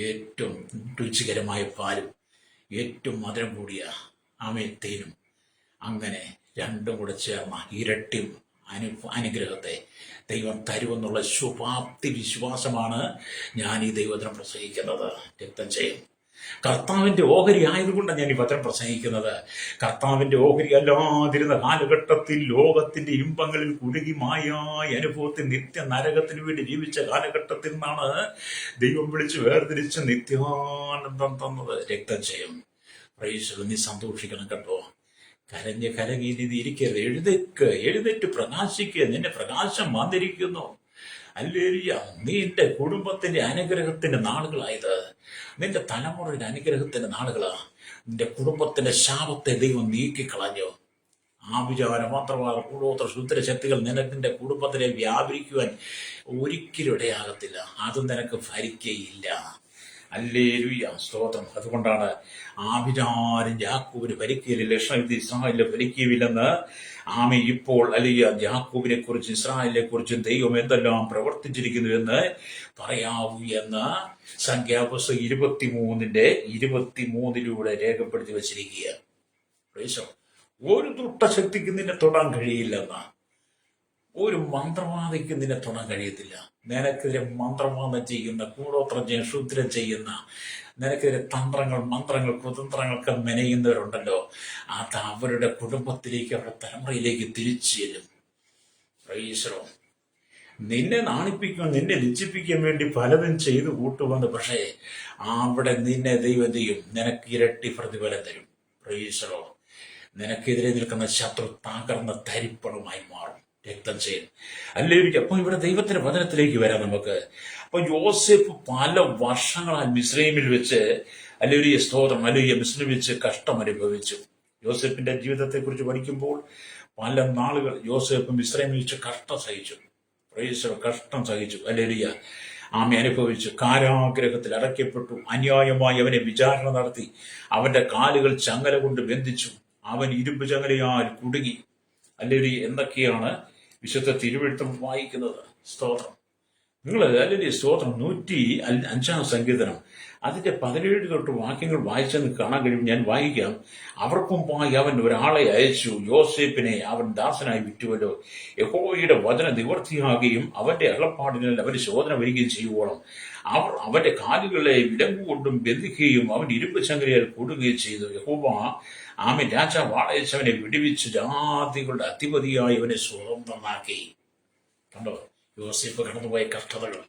ഏറ്റവും രുചികരമായ പാലും ഏറ്റവും മധുരം കൂടിയ തേനും, അങ്ങനെ രണ്ടും കൂടെ ചേർന്ന ഇരട്ടി അനുഗ്രഹത്തെ ദൈവം തരുമെന്നുള്ള ശുഭാപ്തി വിശ്വാസമാണ് ഞാൻ ഈ ദൈവത്തിനെ പ്രസംഗിക്കുന്നത്. രക്തം ചെയ്യും. കർത്താവിന്റെ ഓഹരി ആയതുകൊണ്ടാണ് ഞാൻ ഈ വചനം പ്രസംഗിക്കുന്നത്. കർത്താവിന്റെ ഓഹരി അല്ലാതിരുന്ന കാലഘട്ടത്തിൽ ലോകത്തിന്റെ ഇമ്പങ്ങളിൽ കുടുങ്ങി മായായ അനുഭവത്തിൽ നിത്യ നരകത്തിന് വേണ്ടി ജീവിച്ച കാലഘട്ടത്തിൽ നിന്നാണ് ദൈവം വിളിച്ച് വേർതിരിച്ച് നിത്യാനന്ദം തന്നത്. രക്തം ചെയ്യും. പ്രൈസ്, നീ സന്തോഷിക്കണം കേട്ടോ. കരഞ്ഞ് കലങ്ങി നീ ഇരിക്കരുത്. എഴുന്നേറ്റ് പ്രകാശിക്കുക. നിന്റെ പ്രകാശം വന്നിരിക്കുന്നു. ഹല്ലേലൂയ. നിന്റെ കുടുംബത്തിന്റെ അനുഗ്രഹത്തിന്റെ നാളുകളായത്. നിന്റെ തലമുറയുടെ അനുഗ്രഹത്തിന്റെ നാളുകളാ. നിന്റെ കുടുംബത്തിന്റെ ശാപത്തെ ദൈവം നീക്കിക്കളഞ്ഞു. ആഭിചാര മാത്രമായ കൂടോത്ര ശുദ്രശക്തികൾ നിന്റെ കുടുംബത്തിനെ വ്യാപരിക്കുവാൻ ഒരിക്കലും ഇടയാകത്തില്ല. അതും നിനക്ക് ഭരിക്കയില്ല. ഹല്ലേലൂയ, സ്തോത്രം. അതുകൊണ്ടാണ് ആഭിചാരം യാക്കോബിന് ഭരിക്കയില്ല, ഇസ്രായേലിനെ ഭരിക്കുകയില്ലെന്ന് ഇപ്പോൾ യാക്കോബിനെ കുറിച്ച് ഇസ്രായേലിനെ കുറിച്ചും ദൈവം എന്തെല്ലാം പ്രവർത്തിച്ചിരിക്കുന്നു എന്ന് പറയാവൂ എന്ന് സംഖ്യാപുസ്തകം 23:23 രേഖപ്പെടുത്തി വച്ചിരിക്കുക. ഒരു ദുഷ്ടശക്തിക്ക് നിന്നെ തൊടാൻ കഴിയില്ലെന്ന്, ഒരു മന്ത്രവാദിക്ക് നിന്നെ തൊടാൻ കഴിയത്തില്ല. നിനക്കെതിരെ മന്ത്രവാദം ചെയ്യുന്ന, കൂടോത്രം ചെയ്യുന്ന, ശുദ്രം ചെയ്യുന്ന, നിനക്കെതിരെ തന്ത്രങ്ങൾ, മന്ത്രങ്ങൾ, കുതന്ത്രങ്ങളൊക്കെ മെനയുന്നവരുണ്ടല്ലോ, അത് അവരുടെ കുടുംബത്തിലേക്ക്, അവരുടെ തലമുറയിലേക്ക് തിരിച്ചു ചെല്ലും. പ്രൈസറോ, നിന്നെ നാണിപ്പിക്കാൻ, നിന്നെ ലജ്ജിപ്പിക്കാൻ വേണ്ടി പലതും ചെയ്തു കൂട്ടുവന്ന്, പക്ഷേ അവിടെ നിന്നെ ദൈവം ചെയ്യും, നിനക്ക് ഇരട്ടി പ്രതിഫലം തരും. പ്രൈസറോ, നിനക്കെതിരെ നിൽക്കുന്ന ശത്രു തകർന്ന തരിപ്പണമായി മാറും. രക്തം ചെയ്യും. അല്ലെങ്കിൽ അപ്പൊ ഇവിടെ ദൈവത്തിന്റെ വചനത്തിലേക്ക് വരാം നമുക്ക്. അപ്പൊ യോസേഫ് പല വർഷങ്ങളാൽ മിസ്രൈമിൽ വെച്ച് സ്തോത്രം മിസ്രൈമിൽ വെച്ച് കഷ്ടം അനുഭവിച്ചു. യോസേഫിന്റെ ജീവിതത്തെ കുറിച്ച് പഠിക്കുമ്പോൾ പല നാളുകൾ യോസേഫ് മിസ്രൈമിൽ വെച്ച് കഷ്ടം സഹിച്ചു. കഷ്ടം സഹിച്ചു. അനുഭവിച്ചു. കാരാഗ്രഹത്തിൽ അടയ്ക്കപ്പെട്ടു. അന്യായമായി അവനെ വിചാരണ നടത്തി. അവന്റെ കാലുകൾ ചങ്ങല കൊണ്ട് ബന്ധിച്ചു. അവൻ ഇരുമ്പ് ചങ്ങലയാൽ കുടുങ്ങി. എന്തൊക്കെയാണ് വിശുദ്ധ തിരുവെഴുത്തും വായിക്കുന്നത്. സ്തോത്രം. നിങ്ങൾ സ്തോത്രം 105 സങ്കീർത്തനം അതിന്റെ 17 തൊട്ട് വാക്യങ്ങൾ വായിച്ചെന്ന് കാണാൻ കഴിയും. ഞാൻ വായിക്കാം. അവർക്കുമ്പായി അവൻ ഒരാളെ അയച്ചു, യോസേപ്പിനെ അവൻ ദാസനായി വിറ്റുവല്ലോ. യഹോവയുടെ വചനം നിവർത്തിയാകുകയും അവന്റെ അരുളപ്പാടിനാൽ അവന് ശോധന വരികയും ചെയ്യുവോളം അവർ അവന്റെ കാലുകളെ വിലങ്ങുകൊണ്ടും ബന്ധിക്കുകയും അവൻ ഇരുമ്പ് ചങ്ങലയാൽ കൂടുകയും ചെയ്തു. യഹോവ രാജാവ് ആളയച്ചവനെ വിടുവിച്ച് ജാതികളുടെ അധിപതിയായി അവനെ സ്വതന്ത്രമാക്കി. കണ്ടോ യോസേഫ് കടന്നുപോയ കഷ്ടതകൾ.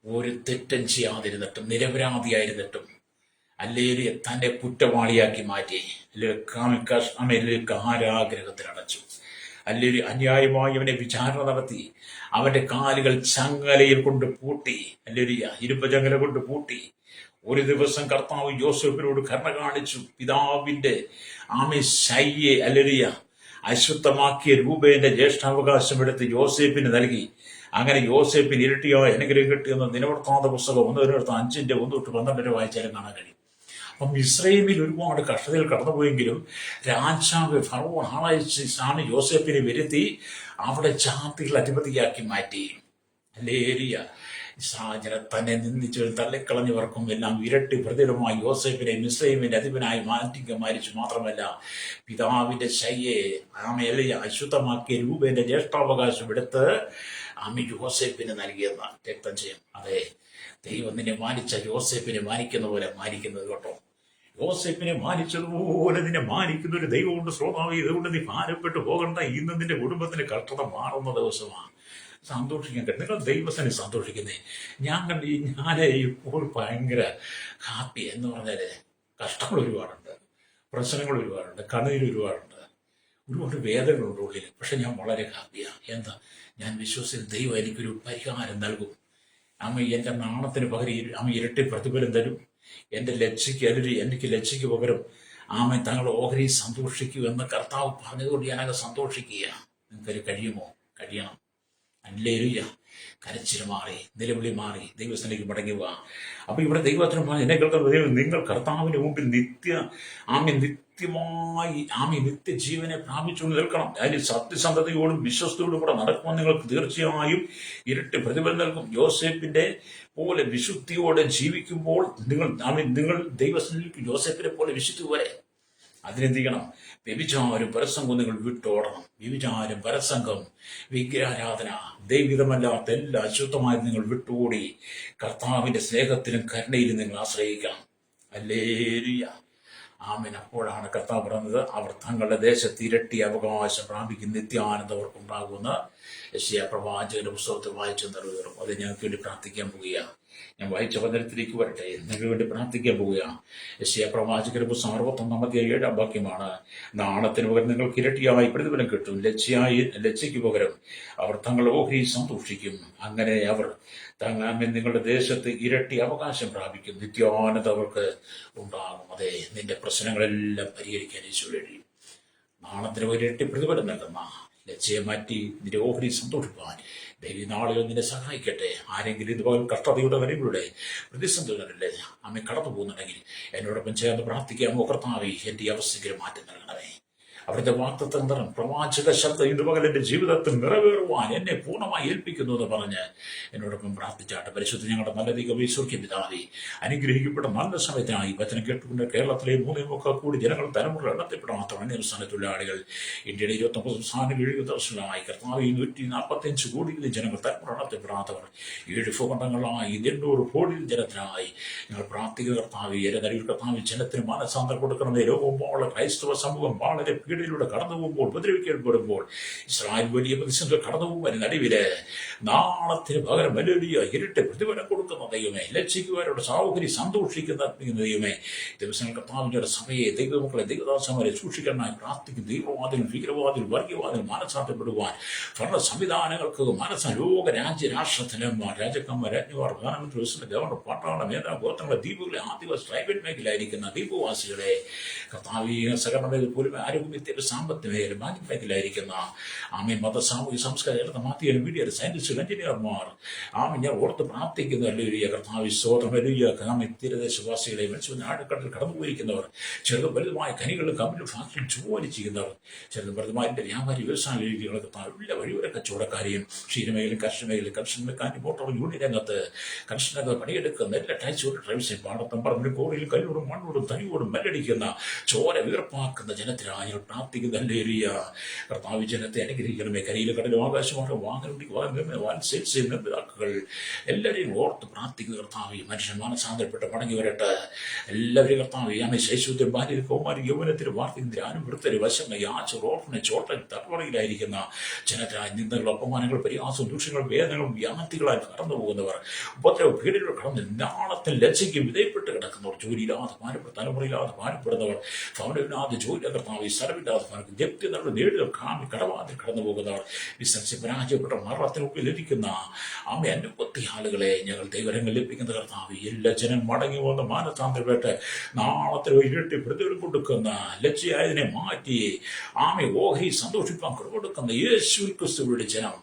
ഒരു തെറ്റും ചെയ്യാതിരുന്നിട്ടും, നിരപരാധിയായിരുന്നിട്ടും തന്നെ കുറ്റവാളിയാക്കി മാറ്റി. കാരാഗ്രഹത്തിൽ അടച്ചു. അന്യായമായി അവനെ വിചാരണ നടത്തി. അവന്റെ കാലുകൾ ചങ്ങലയിൽ കൊണ്ട് പൂട്ടി. ഇരുമ്പ് ചങ്ങല കൊണ്ട് പൂട്ടി. ഒരു ദിവസം കർത്താവ് യോസേഫിനോട് കരുണ കാണിച്ചു. പിതാവിന്റെ ശയ്യെ അശുദ്ധമാക്കിയ രൂപേന്റെ ജ്യേഷ്ഠാവകാശം എടുത്ത് യോസേഫിന് നൽകി. അങ്ങനെ യോസേഫിന് ഇരട്ടിയായ അനുഗ്രഹം കിട്ടിയെന്ന് ദിനവൃത്താന്ത പുസ്തകം 1:5-1-12 വായിച്ചാലും കാണാൻ കഴിയും. അപ്പം ഇസ്രയേലിൽ ഒരുപാട് കഷ്ടതയിൽ കടന്നുപോയെങ്കിലും രാജാവ് ഫറവോൻ ആളയച്ച് യോസേഫിനെ വരുത്തി അവിടെ ജാതികൾ അധിപതിയാക്കി മാറ്റി. തന്നെ നിന്ദിച്ചു തള്ളിക്കളഞ്ഞവർക്കും എല്ലാം ഇരട്ടി പ്രതിഫലമായി യോസേഫിനെ മിസ്രയീമിന്റെ അധിപനായി മാരിച്ചു. മാത്രമല്ല പിതാവിന്റെ ശയ്യെ അശുദ്ധമാക്കിയ രൂപേന്റെ ജ്യേഷ്ഠാവകാശം എടുത്ത് യോസേഫിന് നൽകിയെന്ന് രക്തം ചെയ്യും. അതെ, ദൈവം നിന്നെ മാനിച്ച യോസേഫിനെ മാനിക്കുന്ന പോലെ മാനിക്കുന്നത് കേട്ടോ. യോസേഫിനെ മാനിച്ചതുപോലെ നിന്നെ മാനിക്കുന്ന ഒരു ദൈവമുണ്ട്. ശ്രോതാവ്, ഇതുകൊണ്ട് നീ ഭാരപ്പെട്ടു പോകണ്ട. ഇന്ന് നിന്റെ കുടുംബത്തിന്റെ കഷ്ടത മാറുന്ന ദിവസമാണ്. സന്തോഷിക്കാൻ കഴിയും. നിങ്ങൾ ദൈവസ്ഥനെ സന്തോഷിക്കുന്നേ. ഞാൻ ഇപ്പോൾ ഭയങ്കര ഹാപ്പി എന്ന് പറഞ്ഞാല് കഷ്ടങ്ങൾ ഒരുപാടുണ്ട്, പ്രശ്നങ്ങൾ ഒരുപാടുണ്ട്, കണ്ണീർ ഒരുപാടുണ്ട്, ഒരുപാട് വേദനകളുണ്ട് ഉള്ളിൽ. പക്ഷെ ഞാൻ വളരെ ഹാപ്പിയാണ്. എന്താ, ഞാൻ വിശ്വസിച്ച് ദൈവം എനിക്കൊരു പരിഹാരം നൽകും. എൻ്റെ നാണത്തിന് പകരം ഇരട്ടി പ്രതിഫലം തരും. എൻ്റെ ലജ്ജയ്ക്ക് എനിക്ക് ലജ്ജയ്ക്ക് പകരം തങ്ങളുടെ ഓഹരി സന്തോഷിക്കൂ എന്ന് കർത്താവ് പറഞ്ഞതുകൊണ്ട് ഞാനത് സന്തോഷിക്കുക. നിങ്ങൾക്കത് കഴിയുമോ? കഴിയണം. ഹല്ലേലൂയ. കരച്ചിൽ മാറി, നിലവിളി മാറി, ദൈവസ്ഥലേക്ക് മടങ്ങുക. അപ്പൊ ഇവിടെ ദൈവത്തിന് എന്നെ കേൾക്കുന്ന നിങ്ങൾ കർത്താവിന്റെ മുമ്പിൽ നിത്യമായി നിത്യജീവനെ പ്രാപിച്ചുകൊണ്ട് നിൽക്കണം. അതിൽ സത്യസന്ധതയോടും വിശ്വസ്തയോടും കൂടെ നടക്കുമ്പോൾ നിങ്ങൾക്ക് തീർച്ചയായും ഇരട്ടി പ്രതിഫലം നൽകും. യോസേഫിന്റെ പോലെ വിശുദ്ധിയോടെ ജീവിക്കുമ്പോൾ നിങ്ങൾ ദൈവസ്ഥനിലേക്ക് യോസേഫിനെ പോലെ വിശുദ്ധി വരെ. അതിനെന്ത് ചെയ്യണം? വ്യഭിചാരം പരസംഗം നിങ്ങൾ വിട്ടോടണം. വ്യഭിചാരം, പരസംഗം, വിഗ്രഹാരാധന, ദൈവികമല്ലാത്ത എല്ലാ അശുദ്ധമായി നിങ്ങൾ വിട്ടുകൂടി കർത്താവിന്റെ സ്നേഹത്തിലും കരുണയിലും നിങ്ങൾ ആശ്രയിക്കണം. ഹല്ലേലൂയ. ആമേൻ. അപ്പോഴാണ് കർത്താവ് പറഞ്ഞത്, അവർ തങ്ങളുടെ ദേശത്ത് ഇരട്ടി അവകാശം പ്രാപിക്കുന്ന നിത്യാനന്ദം അവർക്കുണ്ടാകുമെന്ന് യെശയ്യാ പ്രവാചകന്റെ പുസ്തകത്തിൽ വായിച്ചു നിറവേറും. അത് ഞങ്ങൾക്ക് വേണ്ടി പ്രാർത്ഥിക്കാൻ പോവുകയാണ്. ഞാൻ വായിച്ച വചനത്തിലേക്ക് വരട്ടെ. നിങ്ങൾക്ക് വേണ്ടി പ്രാർത്ഥിക്കാൻ പോവുകയാണ്. യെശയ്യാ പ്രവാചകന്റെ പുസ്തകം 61-7 വാക്യമാണ്. നാണത്തിന് പകരം നിങ്ങൾക്ക് ഇരട്ടിയായി പ്രതിഫലം കിട്ടും, ലജ്ജയ്ക്ക് പകരം അവർ തങ്ങളുടെ ഓഹരിയിൽ സന്തോഷിക്കും. അങ്ങനെ അവർ നിങ്ങളുടെ ദേശത്ത് ഇരട്ടി അവകാശം പ്രാപിക്കും, നിത്യാനന്ദം അവർക്ക് ഉണ്ടാകും. അതെ, നിന്റെ പ്രശ്നങ്ങളെല്ലാം പരിഹരിക്കാൻ യേശു കഴിയും. നാണത്തിന് ഇരട്ടി പ്രതിഫലം നൽകുന്ന ലജ്ജയെ മാറ്റി നിന്റെ ഓഹരി സന്തോഷിപ്പാൻ ദൈവം നാളുകൾ നിന്നെ സഹായിക്കട്ടെ. ആരെങ്കിലും ഇതുപോലെ കഷ്ടതയുടെ കാര്യങ്ങളുടെ പ്രതിസന്ധികളിലെ അമ്മ കടന്നു പോകുന്നുണ്ടെങ്കിൽ എന്നോടൊപ്പം ചേർന്ന് പ്രാർത്ഥിക്കാമോ? കർത്താവേ, എന്റെ അവസ്ഥയ്ക്ക് മാറ്റം നൽകണമേ. അവരുടെ വാഗ്ദത്തം തരം പ്രവാചക ശബ്ദം ഇന്ന് പകൽ എന്റെ ജീവിതത്തിൽ നിറവേറുവാൻ എന്നെ പൂർണ്ണമായി ഏൽപ്പിക്കുന്നു എന്ന് പറഞ്ഞ് എന്നോടൊപ്പം പ്രാർത്ഥിച്ചാട്ടെ. പരിശുദ്ധ ഞങ്ങളുടെ നല്ല ദൈവമേ, സ്വർഗ്ഗീയ പിതാവേ, അനുഗ്രഹിക്കപ്പെട്ട നല്ല സമയത്തിനായി വചനം കേട്ടുകൊണ്ട് കേരളത്തിലെ 3 കൂടി ജനങ്ങൾ തലമുറ എണ്ണത്തിൽപ്പെടാത്ത അന്യസ്ഥാന ആളുകൾ ഇന്ത്യയുടെ 29 സംസ്ഥാനങ്ങൾ 70 വർഷങ്ങളായി കർത്താവ് 145 കോടിയിലും ജനങ്ങൾ തലമുറ എണ്ണത്തിൽപ്പെടാത്തവർ 7 ഭൂഖണ്ഡങ്ങളായി 800 കോടിയിൽ ജനത്തിനായി ഞങ്ങൾ പ്രാർത്ഥിക കർത്താവ്. നരികൾ കർത്താവ് ജനത്തിന് മാനസാന്തരം കൊടുക്കണമേ. ലോകമ്പോൾ ക്രൈസ്തവ സമൂഹം വളരെ പീഡയിലൂടെ കടന്നു പോകുമ്പോൾ, ഉപദ്രവിക്കപ്പെടുമ്പോൾ, ഇസ്രായേൽ വലിയ പ്രതിസന്ധി കടന്നു പോകുമ്പോൾ നടുവില് നാളത്തിന് പകരം വലിയ ഇരട്ടി പ്രതിഫലം കൊടുക്കുന്ന ദൈവമേ, ലജ്ജിക്കുവാരുടെ സാഹചര്യം സന്തോഷിക്കുന്ന ദൈവമേ, ദിവസങ്ങൾ കർത്താവിന്റെ സഭയെ ദൈവമക്കളെ ദൈവദാസന്മാരെ സൂക്ഷിക്കാനായി പ്രാർത്ഥിക്കും. ദൈവവാദിലും ഭീകരവാദിലും വർഗീയവാദിലും മനസ്സാന്തപ്പെടുവാൻ ഭരണ സംവിധാനങ്ങൾക്ക് ലോക രാജ്യ രാഷ്ട്രത്തിലും രാജാക്കന്മാർ, രാജ്ഞിമാർ, പ്രധാനമന്ത്രി, ഗവർണർ, പട്ടാള മേധാ ഗോത്രങ്ങളെ, ദ്വീപുകളെ, ആദിവാസി ട്രൈബൽ മേഖലയായിരിക്കുന്ന ദ്വീപവാസികളെ കർത്താവീയ സഹകരണ മേഖല പോലും ആരോഗ്യ സാമ്പത്തിക മേഖല മേഖലയായിരിക്കുന്ന ആമീൻ മത സാമൂഹിക സംസ്കാരം മാധ്യമ മീഡിയ സയന്റിസ്റ്റുകൾ, എഞ്ചിനീയർമാർ, ആമീൻ ഞാൻ ഓർത്ത് പ്രാർത്ഥിക്കുന്ന വലിയ കർത്താവ് സ്തോത്രം. വലിയ തീരദേശവാസികളെ ആഴക്കടലിൽ കടന്നുപോയിരിക്കുന്നവർ, ചെറുതും വലുതുമായ ഖനികളിലും കമ്പനിയും ഫാക്ടറിയും ജോലി ചെയ്യുന്നവർ, ചെറുതും വലുതുമായ വ്യാപാരി വ്യവസായ രീതികൾ, എല്ലാ വഴിയോര കച്ചവടക്കാരെയും ക്ഷീരമേഖലയും കർഷക മേഖലയും കർഷക മെക്കാനിക് മോട്ടോർ യൂണിയൻ രംഗത്ത് കർഷക പണിയെടുക്കുന്ന എല്ലാ ടാക്സി ഡ്രൈവേഴ്സിനും പാടത്തും പറമ്പിലും കോറിയിലും കല്ലോടും മണ്ണോടും തനിയോടും മല്ലടിക്കുന്ന ചോര വീർപ്പാക്കുന്ന ജനത്തിനായി പ്രാർത്ഥിക്കുന്ന ഹല്ലേലൂയ. കർത്താവ് ജനത്തെ അനുഗ്രഹിക്കണമേ. കരയിലും കടലും ആകാശമാണ് വാഹനങ്ങൾ എല്ലാവരെയും ഓർത്ത് പ്രാർത്ഥിക്കുന്ന കർത്താവ്. മനുഷ്യൻ മാനസാന്തരപ്പെട്ട് മടങ്ങി വരട്ടെ. എല്ലാവരും കർത്താവ് ആമേ ശൈശവത്തിൽ ഭാര്യ കൗമാരി യൗവനത്തിൽ വാർദ്ധക്യത്തിൽ അനുവൃത്തര് വശങ്ങൾ യാചർ ഓർഫനെ ചോട്ടൻ തലമുറയിലായിരിക്കുന്ന ജനത്തിനായി നിന്ദകൾ, അപമാനങ്ങൾ, പരിഹാസവും ദൂഷ്യങ്ങളും വേദനകളും വ്യാധികളായി കടന്നു പോകുന്നവർ, ഉപദ്രവ പീഡനങ്ങൾ കടന്ന് നാളത്തിൽ ലജ്ജയ്ക്ക് വിധേയപ്പെട്ട് കിടക്കുന്നവർ, ജോലിയില്ലാതെ ഭാരപ്പെട്ട തലമുറയില്ലാതെ ഭാരപ്പെടുന്നവർ, ഭവനമില്ലാതെ ജോലി കർത്താവ് സ്ഥലമില്ലാതെ ജപ്തി നടന്ന് നേടുക കടവാതിൽ കടന്നു പോകുന്നവർ, ബിസിനസ് പരാജയപ്പെട്ട മരണത്തിനൊക്കെ ലഭിക്കുന്ന ആമേ അനുപത്തി ആളുകളെ ഞങ്ങൾ ദൈവരങ്ങൾ ലഭിക്കുന്ന കർത്താവ്. എല്ലാ ജനം മടങ്ങി വന്ന് മാനസാന്തരപ്പെട്ട് നാളത്തെ ഇരട്ടി പ്രതിഫലം കൊടുക്കുന്ന ലജ്ജയായതിനെ മാറ്റി ആമേ ഓഹരി സന്തോഷിപ്പാൻ കൊടുക്കുന്ന യേശു ക്രിസ്തുവിന്റെ ജനം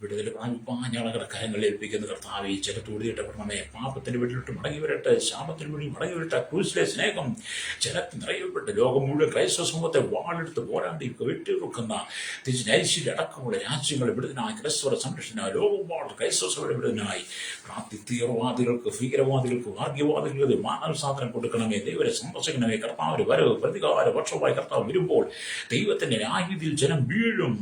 വിടുതൽ പ്രാപിപ്പാൻ ഞങ്ങളുടെ കരങ്ങളിൽ ഏൽപ്പിക്കുന്ന കർത്താവ്. ജനത്തോട് ഇടപെടണമേ. പാപത്തിന്റെ വീട്ടിലിട്ട് മടങ്ങി വരട്ടെ. ശാപത്തിന് വേണ്ടി മടങ്ങി വരട്ടെ. ക്രൂസിലെ സ്നേഹം ജനത്തിൽ നിറയപ്പെട്ട് ലോകം മുഴുവൻ ക്രൈസ്തവ സമൂഹത്തെ വാളെടുത്ത് പോരാണ്ടി വെട്ടിവെക്കുന്ന തിരിച്ചൈശ്വര്യ അടക്കമുള്ള രാജ്യങ്ങളെ വിടുതനായി, ക്രൈസ്തവ സംരക്ഷണനായി, ലോകമാണ് ക്രൈസ്തവ സഭയുടെ വിടുതനായി പ്രാർത്ഥി. തീവ്രവാദികൾക്ക്, ഭീകരവാദികൾക്ക്, വർഗീയവാദികൾക്ക് മാനസാന്തരം കൊടുക്കണമേ. ദൈവരെ സന്ദർശിക്കണമേ. കർത്താവിന്റെ വരവ് പ്രതികാര വർഷമായി കർത്താവ് വരുമ്പോൾ ദൈവത്തിന്റെ ന്യായവിധിയിൽ ജനം വീഴും.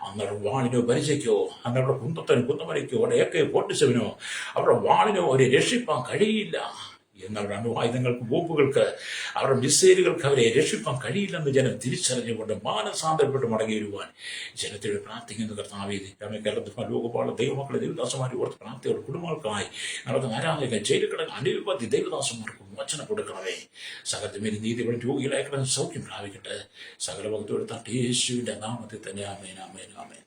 അന്നവരുടെ വാളിനോ പരിചയ്ക്കോ, അന്നവരുടെ കുന്തത്തിനോ കുന്തമരയ്ക്കോ അവരുടെ AK-47 അവരുടെ വാളിനോ അവരെ രക്ഷിപ്പാൻ കഴിയില്ല. എന്നവരുടെ അണുവായുധങ്ങൾക്ക്, ബോംബുകൾക്ക്, അവരുടെ മിസൈലുകൾക്ക് അവരെ രക്ഷിപ്പാൻ കഴിയില്ലെന്ന് ജനം തിരിച്ചറിഞ്ഞുകൊണ്ട് മാനസാന്തരപ്പെട്ട് മടങ്ങി വരുവാൻ ജനത്തോട് പ്രാർത്ഥിക്കുന്ന കർത്താവേ. കേരളത്തിൽ ലോകപാട് ദൈവമക്കളെ ദൈവദാസന്മാരെ ഓർത്ത് പ്രാർത്ഥിയുടെ കുടുംബങ്ങൾക്കായി നടക്കുന്ന ആരാധന ജയിലിൽ കിടക്കുന്ന അനവധി ദൈവദാസന്മാർക്ക് വചനം കൊടുക്കണമേ. സകലത്തിന്മേൽ നീതികളും രോഗികളായി കിടന്ന് സൗഖ്യം പ്രാപിക്കട്ടെ. സകല ഭക്തിയോടെ തട്ടി യേശുവിന്റെ നാമത്തിൽ തന്നെ ആമേൻ, ആമേൻ, ആമേൻ.